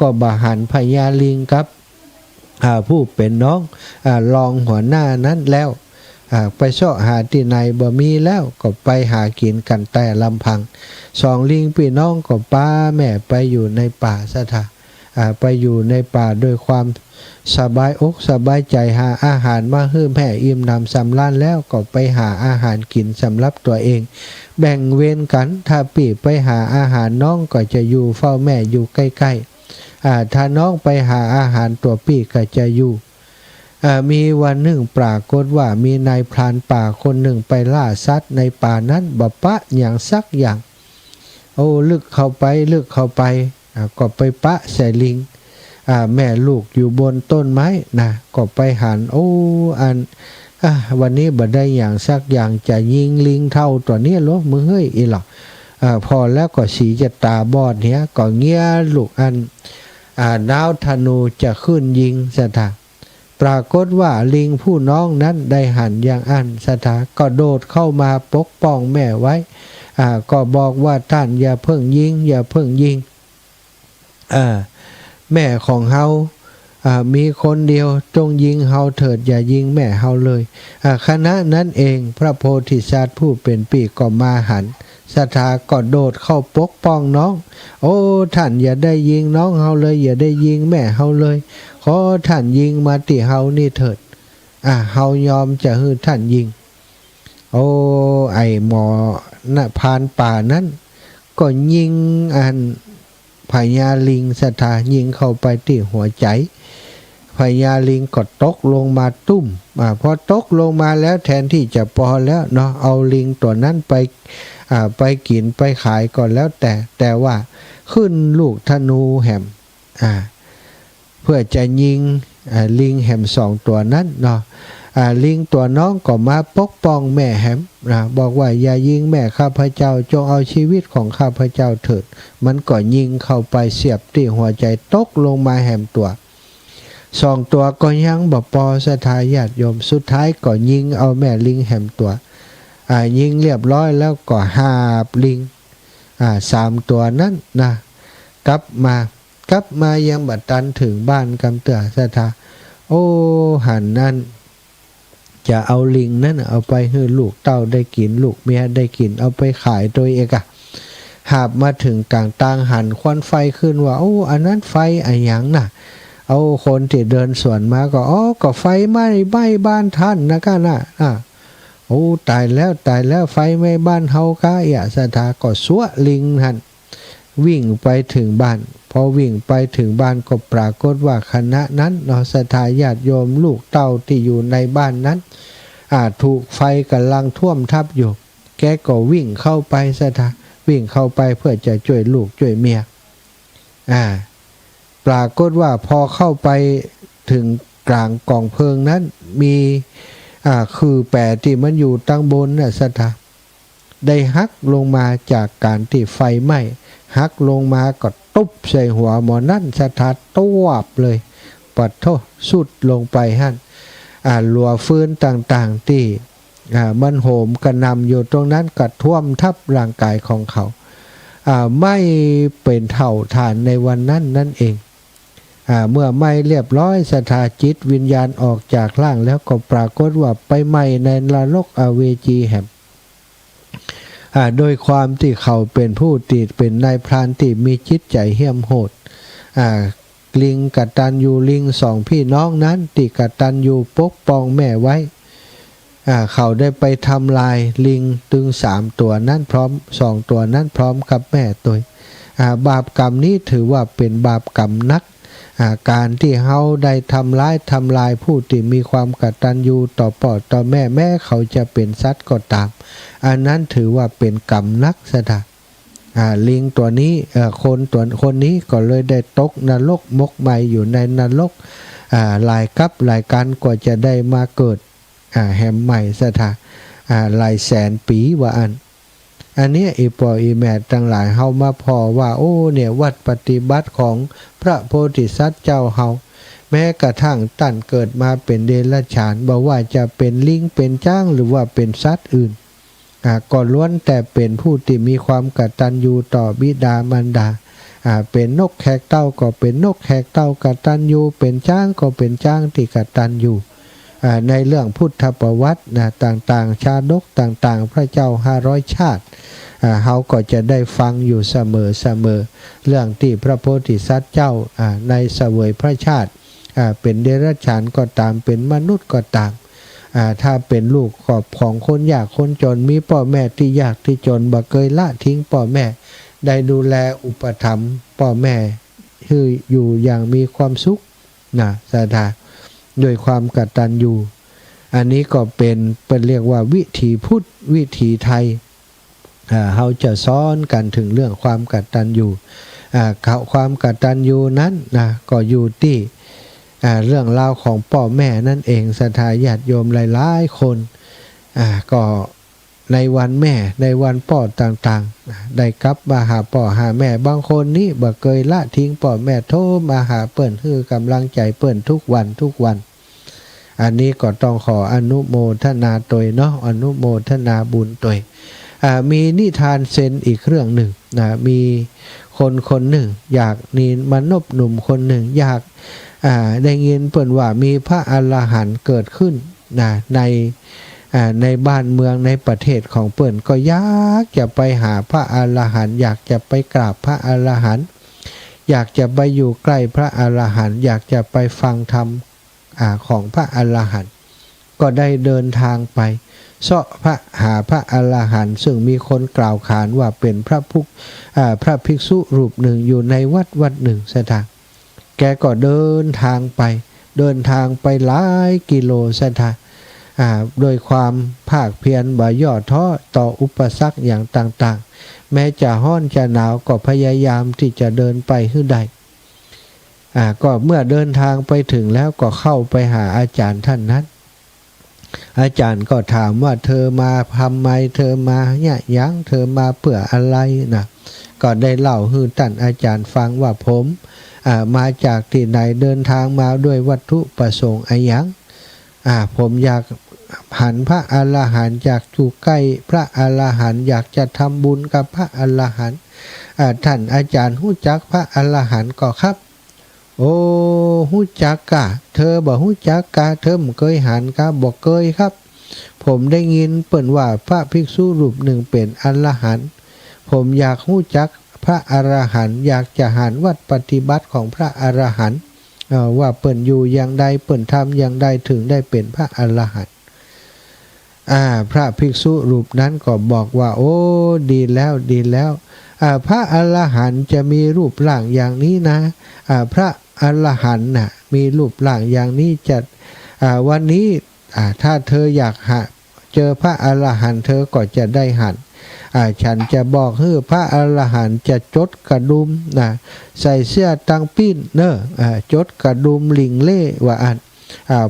ก็บ่หันพญาลิงครับผู้เป็นน้องรองหัวหน้านั้นแล้วไปเสาะหาที่ไหนบ่มีแล้วก็ไปหากินกันแต่ลำพังสองลิงพี่น้องก็ป้าแม่ไปอยู่ในป่าซะท่าไปอยู่ในป่าด้วยความสบายอกสบายใจหาอาหารมาให้แม่อิ่มหนำสำราญแล้วก็ไปหาอาหารกินสำหรับตัวเองแบ่งเวรกันถ้าพี่ไปหาอาหารน้องก็จะอยู่เฝ้าแม่อยู่ใกล้ๆถ้าน้องไปหาอาหารตัวพี่ก็จะอยู่มีวันหนึ่งปรากฏว่ามีนายพรานป่าคนหนึ่งไปล่าสัตว์ในป่านั้นบ่ปะอย่างสักอย่างโอ้ลึกเข้าไปก็ไปปะใส่ลิงแม่ลูกอยู่บนต้นไม้นะก็ไปหันโอ้วันนี้บ่ได้อย่างสักอย่างจะยิงลิงเท่าตัวนี้หรอมึงเฮ้ยอีหรอพอแล้วก็สีจะตาบอดเนี้ยก็เงี้ยลูกดาวธนูจะขึ้นยิงสถาปรากฏว่าลิงผู้น้องนั้นได้หันอย่างสถาก็โดดเข้ามาปกป้องแม่ไว้ก็บอกว่าท่านอย่าเพิ่งยิงแม่ของเฮา มีคนเดียวจงยิงเฮาเถิดอย่ายิงแม่เฮาเลยคณะนั้นเองพระโพธิสัตว์ผู้เป็นปีกก็มาหันศรัทธาก็โดดเข้าปกป้องน้องโอ้ท่านอย่าได้ยิงน้องเฮาเลยอย่าได้ยิงแม่เฮาเลยขอท่านยิงมาที่เฮานี่เถิดเฮายอมจะให้ท่านยิงโอ้ไอหมอน่ะพานป่านั้นก็ยิงพญาลิงศรัทธายิงเข้าไปที่หัวใจพญาลิงก็ตกลงมาตุ้มพอตกลงมาแล้วแทนที่จะพอแล้วเนาะเอาลิงตัวนั้นไปกินไปขายก่อนแล้วแต่ว่าขึ้นลูกธนูแหมเพื่อจะยิงลิงแหมสองตัวนั้นเนาะลิงตัวน้องก็มาปกป้องแม่แหมบอกว่าอย่ายิงแม่ข้าพเจ้าจงเอาชีวิตของข้าพเจ้าเถิดมันก็ยิงเข้าไปเสียบที่หัวใจตกลงมาแหมตัวสองตัวก็ยังบ่พอศรัทธาญาติโยมสุดท้ายก็ยิงเอาแม่ลิงแหมตัวยิงเรียบร้อยแล้วก็หาบลิงสามตัวนั้นนะกลับมายังบัดตันถึงบ้านกำเตือศรัทธาโอ้หันนั่นจะเอาลิงนั้นเอาไปให้ลูกเต้าได้กินลูกเมียได้กินเอาไปขายโดยเอกหาบมาถึงกลางตางหันควันไฟขึ้นว่าโอ้อันนั้นไฟอะไรอย่างน่ะเอาคนที่เดินสวนมาก็ก็ไฟไหม้บ้านท่านนะกันน่ะโอ้ตายแล้วไฟไหม้บ้านเฮากะอย่าศรัทธาก็สัวลิงหันวิ่งไปถึงบ้านพอวิ่งไปถึงบ้านก็ปรากฏว่าคณะนั้นเนาะศรัทธาญาติโยมลูกเต้าที่อยู่ในบ้านนั้นถูกไฟกำลังท่วมทับอยู่แกก็วิ่งเข้าไปศรัทธาวิ่งเข้าไปเพื่อจะช่วยลูกช่วยเมียปรากฏว่าพอเข้าไปถึงกลางกองเพลิงนั้นมีคือแปรที่มันอยู่ตั้งบนน่ะศรัทธาได้หักลงมาจากการที่ไฟไหม้หักลงมาก็ตุบใส่หัวหมอนั่นศรัทธาตัวบเลยปัดโทสุดลงไปหั่นหลัวฟืนต่างๆที่มันโหมกระนำอยู่ตรงนั้นก็ท่วมทับร่างกายของเขาไม่เป็นเท่าฐานในวันนั้นนั่นเองเมื่อไม่เรียบร้อยศรัทธาจิตวิญญาณออกจากร่างแล้วก็ปรากฏว่าไปไหม้ในนรกอเวจีแห่งโดยความที่เขาเป็นผู้ติดเป็นนายพรานที่มีจิตใจเหี้ยมโหดลิงกตัญญูลิงสองพี่น้องนั้นที่กตัญญูปกป้องแม่ไว้เขาได้ไปทำลายลิงถึง3ตัวนั้นพร้อม2ตัวนั้นพร้อมกับแม่ตัวบาปกรรมนี้ถือว่าเป็นบาปกรรมนักการที่เฮาได้ทำลายผู้ที่มีความกตัญญูต่อพ่อต่อแม่เขาจะเป็นสัตว์ก็ตามอันนั้นถือว่าเป็นกรรมนักศรัทธาลิงตัวนี้คนนี้ก็เลยได้ตกนรกมกไหมอยู่ในนรกหลายกับหลายกันกว่าจะได้มาเกิดแห่มใหม่ศรัทธาหลายแสนปีว่าอันนี้อีปออีแม่ทั้งหลายเฮามาพอว่าโอ้เนี่ยวัดปฏิบัติของพระโพธิสัตว์เจ้าเฮาแม้กระทั่งตั้นเกิดมาเป็นเดรัจฉานบอกว่าจะเป็นลิงเป็นจ้างหรือว่าเป็นสัตว์อื่นก็ล้วนแต่เป็นผู้ที่มีความกตัญญูต่อบิดามารดาเป็นนกแขกเต้าก็เป็นนกแขกเต้ากตัญญูเป็นจ้างก็เป็นจ้างที่กตัญญูในเรื่องพุทธประวัติต่างๆชาดกต่างๆพระเจ้า500ชาติเฮาก็จะได้ฟังอยู่เสมอเรื่องที่พระโพธิสัตว์เจ้าในเสวยพระชาติเป็นเดรัจฉานก็ตามเป็นมนุษย์ก็ตามถ้าเป็นลูกของคนยากคนจนมีพ่อแม่ที่ยากที่จนบ่เคยละทิ้งพ่อแม่ได้ดูแลอุปถัมภ์พ่อแม่คืออยู่อย่างมีความสุขศรัทธาโดยความกตัญญูอันนี้ก็เป็นเรียกว่าวิถีพุทธวิถีไทยเราจะสอนกันถึงเรื่องความกตัญญูความกตัญญูนั้นก็อยู่ที่เรื่องราวของพ่อแม่นั่นเองศรัทธาญาติโยมหลายๆคนก็ในวันแม่ในวันพ่อต่างๆได้กลับมาหาพ่อหาแม่บางคนนี่บ่เคยละทิ้งพ่อแม่โทรมาหาเปิ้นคือกำลังใจเปิ้นทุกวันอันนี้ก็ต้องขออนุโมทนาตวยเนาะอนุโมทนาบุญตวยมีนิทานเซนอีกเรื่องหนึ่งมีค คนหนึ่งอยากนีมานพหนุ่มคนหนึ่งอยากได้ยินเปิ่นว่ามีพระอรหันต์เกิดขึ้นในบ้านเมืองในประเทศของเปิ่นก็อยากจะไปหาพระอรหันต์อยากจะไปกราบพระอรหันต์อยากจะไปอยู่ใกล้พระอรหันต์อยากจะไปฟังธรรมของพระอรหันต์ก็ได้เดินทางไปเสาะหาพระอรหันต์ซึ่งมีคนกล่าวขานว่าเป็นพระภิกษุรูปหนึ่งอยู่ในวัดหนึ่งสถานแกก็เดินทางไปหลายกิโลสถานโดยความภาคเพียรบ่ย่อท้อต่ออุปสรรคอย่างต่างๆแม้จะร้อนจะหนาวก็พยายามที่จะเดินไปให้ได้ก็เมื่อเดินทางไปถึงแล้วก็เข้าไปหาอาจารย์ท่านนั้นอาจารย์ก็ถามว่าเธอมาทำไมเธอมาเนี่ยยังเธอมาเพื่ออะไรนะก็ได้เล่าให้ท่านอาจารย์ฟังว่าผมมาจากที่ไหนเดินทางมาด้วยวัตถุประสงค์อะไรยังผมอยากหันพระอรหันต์อยากอยู่ใกล้พระอรหันต์อยากจะทำบุญกับพระอรหันต์ท่านอาจารย์ฮู้จักพระอรหันต์ก็ครับโอ้ฮู้จักกะเธอบ่ฮู้จักกะเธอบ่เคยหันกะบ่เคยครับผมได้ยินเปิ้นว่าพระภิกษุรูปหนึ่งเป็นอรหันต์ผมอยากฮู้จักพระอรหันต์อยากจะหันวัดปฏิบัติของพระอรหันต์ว่าเปิ้นอยู่อย่างใดเปิ้นทำอย่างใดถึงได้เป็นพระอรหันต์พระภิกษุรูปนั้นก็บอกว่าโอ้ดีแล้วพระอรหันต์จะมีรูปร่างอย่างนี้นะพระอรหันต์น่ะมีรูปร่างอย่างนี้จะวันนี้ถ้าเธออยากเจอพระอรหันต์เธอก็จะได้หันฉันจะบอกให้พระอรหันต์จะจดกระดุมนะใส่เสื้อตังปิ้นเนอะจดกระดุมลิงเล่ว่า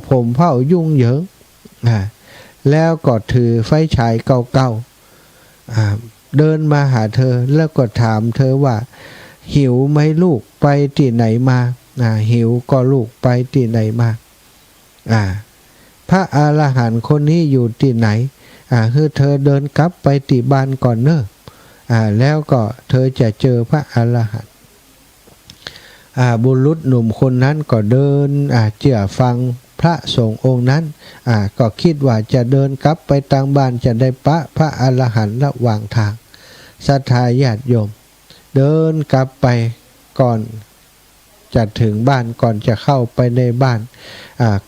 ผมเผ่ายุ่งเหยิงแล้วก็ถือไฟฉายเก่าๆเดินมาหาเธอแล้วก็ถามเธอว่าหิวไหมลูกไปที่ไหนมาหิวก็ลูกไปที่ไหนมาพระอรหันต์คนนี้อยู่ที่ไหนคือเธอเดินกลับไปที่บ้านก่อนเนอะแล้วก็เธอจะเจอพระอรหันต์บุรุษหนุ่มคนนั้นก็เดินเชื่อฟังพระสงฆ์องค์นั้นก็คิดว่าจะเดินกลับไปทางบ้านจะได้พระอรหันต์ระหว่างทางศรัทธาญาติโยมเดินกลับไปก่อนจะถึงบ้านก่อนจะเข้าไปในบ้าน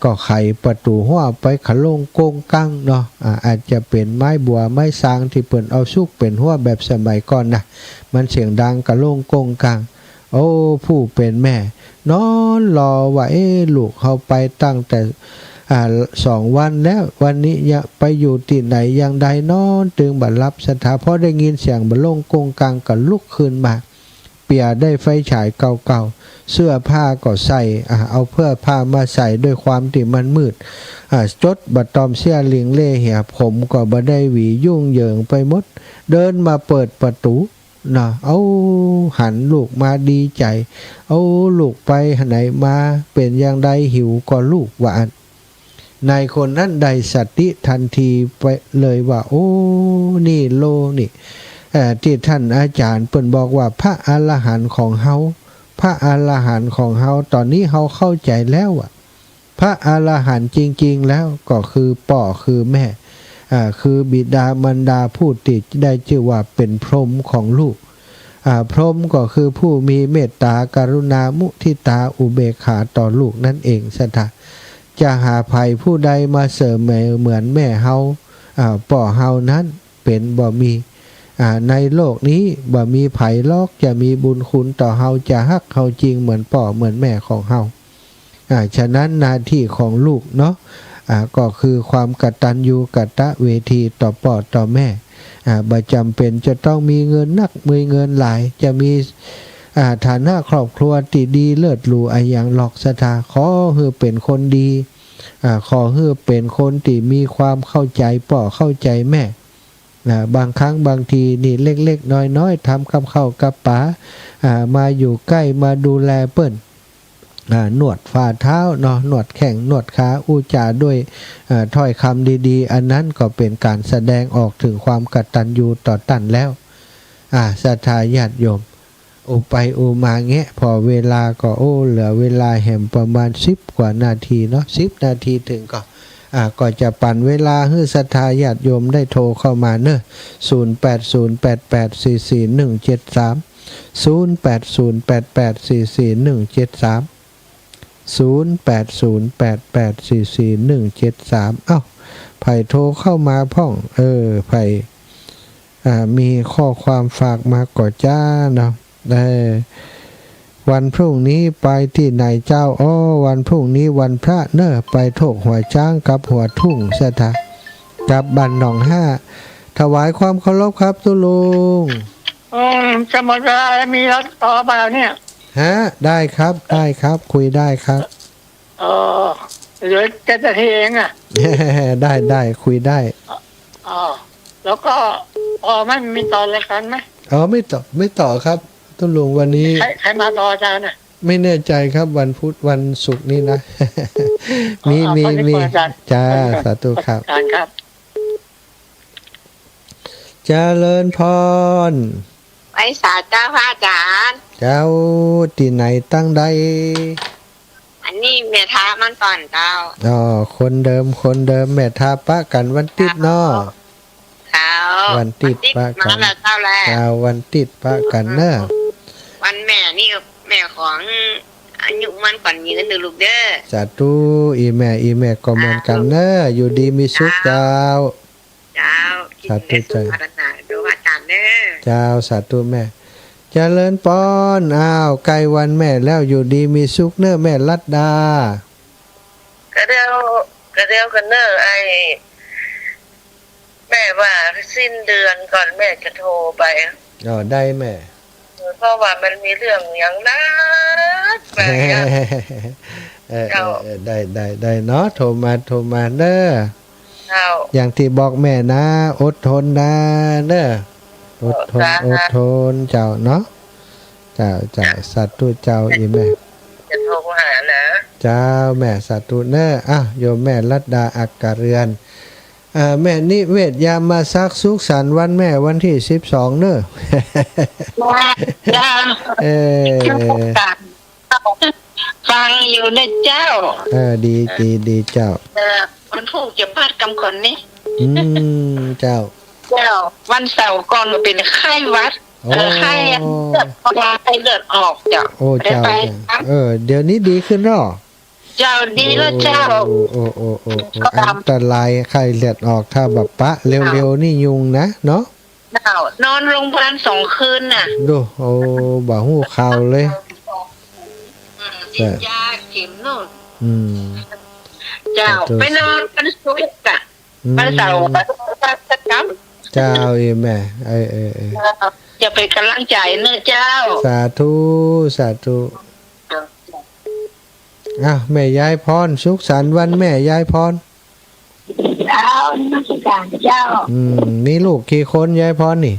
ก็ไขประตูหัวไปขลงโกงกั้งเนาะอาจจะเป็นไม้บัวไม้ซางที่เปิ่นเอาซุกเป็นหัวแบบสมัยก่อนนะมันเสียงดังกะโลงโกงกังโอ้ผู้เป็นแม่นอนรอว่าลูกเขาไปตั้งแต่2 วันแล้ววันนี้ยังไปอยู่ที่ไหนยังใดนอนตึงบัดรับสถาพอได้ยินเสียงบะโลงโกงกังก็ลุกขึ้นมาเปียได้ไฟฉายเก่าๆเสื้อผ้าก็ใส่เอาเพื่อผ้ามาใส่ด้วยความที่มันมืดจดบัดตอมเสียลิงเล่เหี่ยผมก็บ่ได้หวียุ่งเหยิงไปหมดเดินมาเปิดประตูเอาหันลูกมาดีใจเอาลูกไปไหนมาเป็นอย่างใดหิวก็ลูกว่าในคนนั้นได้สติทันทีไปเลยว่าโอ้นี่โลนี่ที่ท่านอาจารย์เปิ่นบอกว่าพระอรหันต์ของเฮาพระอรหันต์ของเฮาตอนนี้เฮาเข้าใจแล้วพระอรหันต์จริงๆแล้วก็คือพ่อคือแม่คือบิดามารดาผู้ติดได้ชื่อว่าเป็นพรหมของลูกพรหมก็คือผู้มีเมตตากรุณามุทิตาอุเบกขาต่อลูกนั่นเองสถาจะหาภัยผู้ใดมาเสริมเหมือนแม่เฮาพ่อเฮานั้นเป็นบ่มีในโลกนี้บ่มีไผลอกจะมีบุญคุณต่อเฮาจะฮักเฮาจริงเหมือนพ่อเหมือนแม่ของเฮาฉะนั้นหน้าที่ของลูกเนาะก็คือความกตัญญูกตเวทีต่อพ่อต่อแม่บ่จำเป็นจะต้องมีเงินนักมีเงินหลายจะมีฐานะครอบครัวที่ดีเลิศหรูอย่างหลอกศรัทธาขอให้เป็นคนดีขอให้เป็นคนที่มีความเข้าใจพ่อเข้าใจแม่บางครั้งบางทีนี่เล็กๆน้อยๆทำกับข้าวกับป๋ามาอยู่ใกล้มาดูแลเปิ้นนวดฝ่าเท้าเนาะนวดแข้งนวดขาอุจาด้วยถ้อยคำดีๆอันนั้นก็เป็นการแสดงออกถึงความกตัญญูต่อท่านแล้วศรัทธาญาติโยม อุไปอุมาแงะพอเวลาก็เหลือเวลาแห่มประมาณ10กว่านาทีเนาะ10นาทีถึงก็จะปั่นเวลาให้ศรัทธาญาติโยมได้โทรเข้ามาเนอะ0808844173 0808844173 เอ้าไผ่โทรเข้ามาพ่องไผ่มีข้อความฝากมาก่อจ้าเนาะวันพรุ่งนี้ไปที่ไหนเจ้าวันพรุ่งนี้วันพระเนอะไปโถกหัวจ้างกับหัวทุ่งเสถะกับบ้านหนองห้าถวายความเคารพครับตุลุงจะหมดเวลาแล้วมีรถต่อมาเนี่ยได้ครับคุยได้ครับเหลือแค่นาทีเองอ่ะได้คุยได้แล้วก็ไม่มีต่อรายการไหมไม่ต่อครับตุลุงวันนี้ใครมาต่ออาจารย์น่ะไม่แน่ใจครับวันพุธวันศุกร์นี้นะมีจ้าสาธุครับเจริญพรไปสาเจ้าพระอาจารย์เจ้าที่ไหนตั้งใดอันนี้เมธามันตอนเจ้าคนเดิมเมธาปะกันวันติดเนาะวันติดปะกันเจ้าวันติดปะกันเนอะวันแม่นี่แม่ของอายุมันก่อนยืนลูกเด้อสาธุอีแม่ก็เหมือนกันเนอะอยู่ดีมีสุขเจ้าสาธุเจ้าดูอาจารย์เด้อเจ้าสาธุแม่เจริญปอนใกล้วันแม่แล้วอยู่ดีมีสุขเนอะแม่ลัดดาก็เร็วกันเนอะแม่ว่าสิ้นเดือนก่อนแม่จะโทรไปได้แม่เพราะว่ามันมีเรื่องอย่างนั้นได้เนาะโทรมาเนอะอย่างที่บอกแม่นะอดทนนะเนอะอดทนเจ้าเนาะเจ้าสัตว์ตู้เจ้าอีแม่จะโทรหานะเจ้าแม่สัตว์ตู้เนอะโยมแม่ลัดดาอักกะเรือนแม่นิเวศยามมาซักสุขสันต์วันแม่วันที่12เนอะฟังอยู่นะเจ้าดีเจ้าวันพรุ่งจะพาดกำคนนี้เจ้าวันเสาร์ก่อนมาเป็นไข้วัดไข้เลือดออกเจ้าเจ้าเดี๋ยวนี้ดีขึ้นหรอเจ้าดีแล้วเจ้าอันตรายไข้เลือดออกถ้าแบบปะเร็วๆนี่ยุงนะเนาะนอนโรงพยาบาล2 คืนน่ะดูบ่หูข่าวเลยฉีดยาเข็มนู่นเจ้าไปนอนกันสุดกะวันเสาร์เจ้าแม่จะเป็นกำลังใจเนอะเจ้าสาธุแม่ยายพรสุขสันต์วันแม่ยายพรเจ้านักการเจ้ามีลูกกี่คนยายพรนี่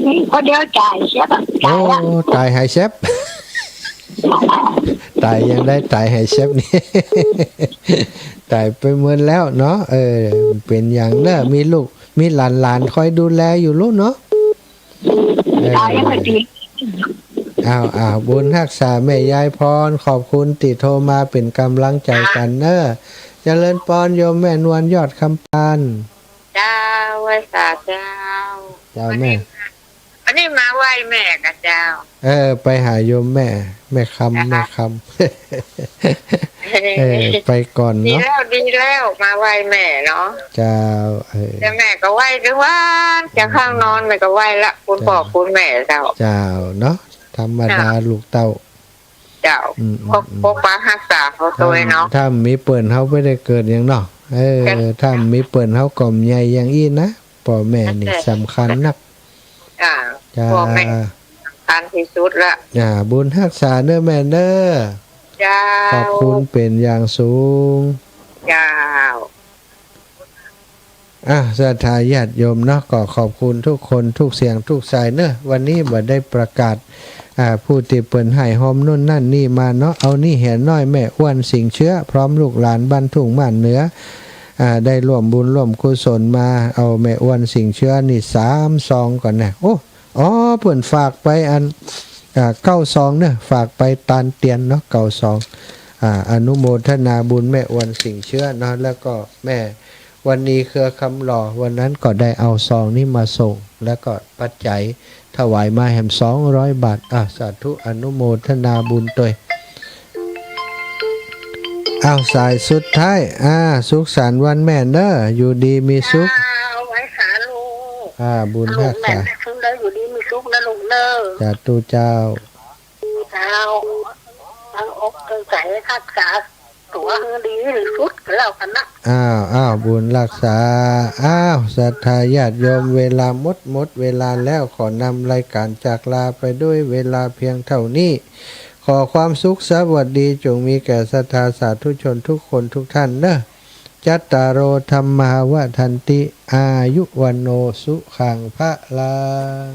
มีคนเดียวจ่ายเชฟตายหายเชฟตายยังได้ตายหายเชฟนี่ตายไปเมื่อแล้วเนาะเป็นอย่างเนอะมีลูกมีหลานคอยดูแลอยู่ลูกเนาะตายยังไม่ดีบุญรักษาแม่ยายพรขอบคุณติโทรมาเป็นกำลังใจกันเนอะเจริญพรโยมแม่นวลยอดคำปานเจ้าไหว้สาเจ้าแม่อันนี้มาไหว้แม่กับเจ้าไปหาโยมแม่คำไปก่อนเนาะดีแล้วมาไหว้แม่เนาะเจ้าแต่แม่ก็ไหว้ด้วยว่าจะข้างนอนแม่ก็ไหว้ละคุณพ่อคุณแม่เจ้าเนาะธรรมดาลูกเต้าเจ้าพวกป้ารักษาเขาตัวเนาะถ้ามีเปิ่นเขาไม่ได้เกิดอย่างเนาะถ้ามีเปิ่นเขากล่อมใหญ่อย่างอี้นะพ่อแม่นี่สำคัญนักพ่อแม่สำคัญที่สุดละบุญรักษาเนื้อแม่เน้อขอบคุณเป็นอย่างสูงศรัทธาญาติโยมเนาะก็ขอบคุณทุกคนทุกเสียงทุกสายเนอะวันนี้บ่ได้ประกาศผู้ที่เปิ่นให้หอมนู่นนั่นนี่มาเนาะเอานี่เห็นน้อยแม่อ้วนสิงเชื้อพร้อมลูกหลานบ้านทุ่งม่านเหนือได้ร่วมบุญร่วมกุศลมาเอาแม่อ้วนสิงเชื้อนี่3 ซองก่อนนะ อ๋อเพิ่นฝากไปอัน92เนี่ยฝากไปตานเตียนเนาะ92อนุโมทนาบุญแม่อวนสิ่งเชื่อเนาะแล้วก็แม่วันนี้เครือคำหล่อวันนั้นก็ได้เอาซองนี้มาส่งแล้วก็ปัจจัยถวายมาแหม200 บาทสาธุอนุโมทนาบุญตัวสายสุดท้ายสุขสันต์วันแม่เนอะอยู่ดีมีสุขไว้หาลูกบุญ ลู รั ก ก แม่ ษา ซึ่งได้อยู่ดีมีสุขนะลูกเนอะ สาธุเจ้าทั้งอกทั้งใจรักษาตัวดีหรือสุดก็แล้วกันนะบุญรักษาศรัทธาญาติโยมเวลาหมดเวลาแล้วขอนำรายการจากลาไปด้วยเวลาเพียงเท่านี้ขอความสุขสวัสดีจงมีแก่ศรัทธาสาธุชนทุกคนทุกท่านเนอะจัตตารโอธรรมาวะทันติอายุวันโนสุขังพระลัง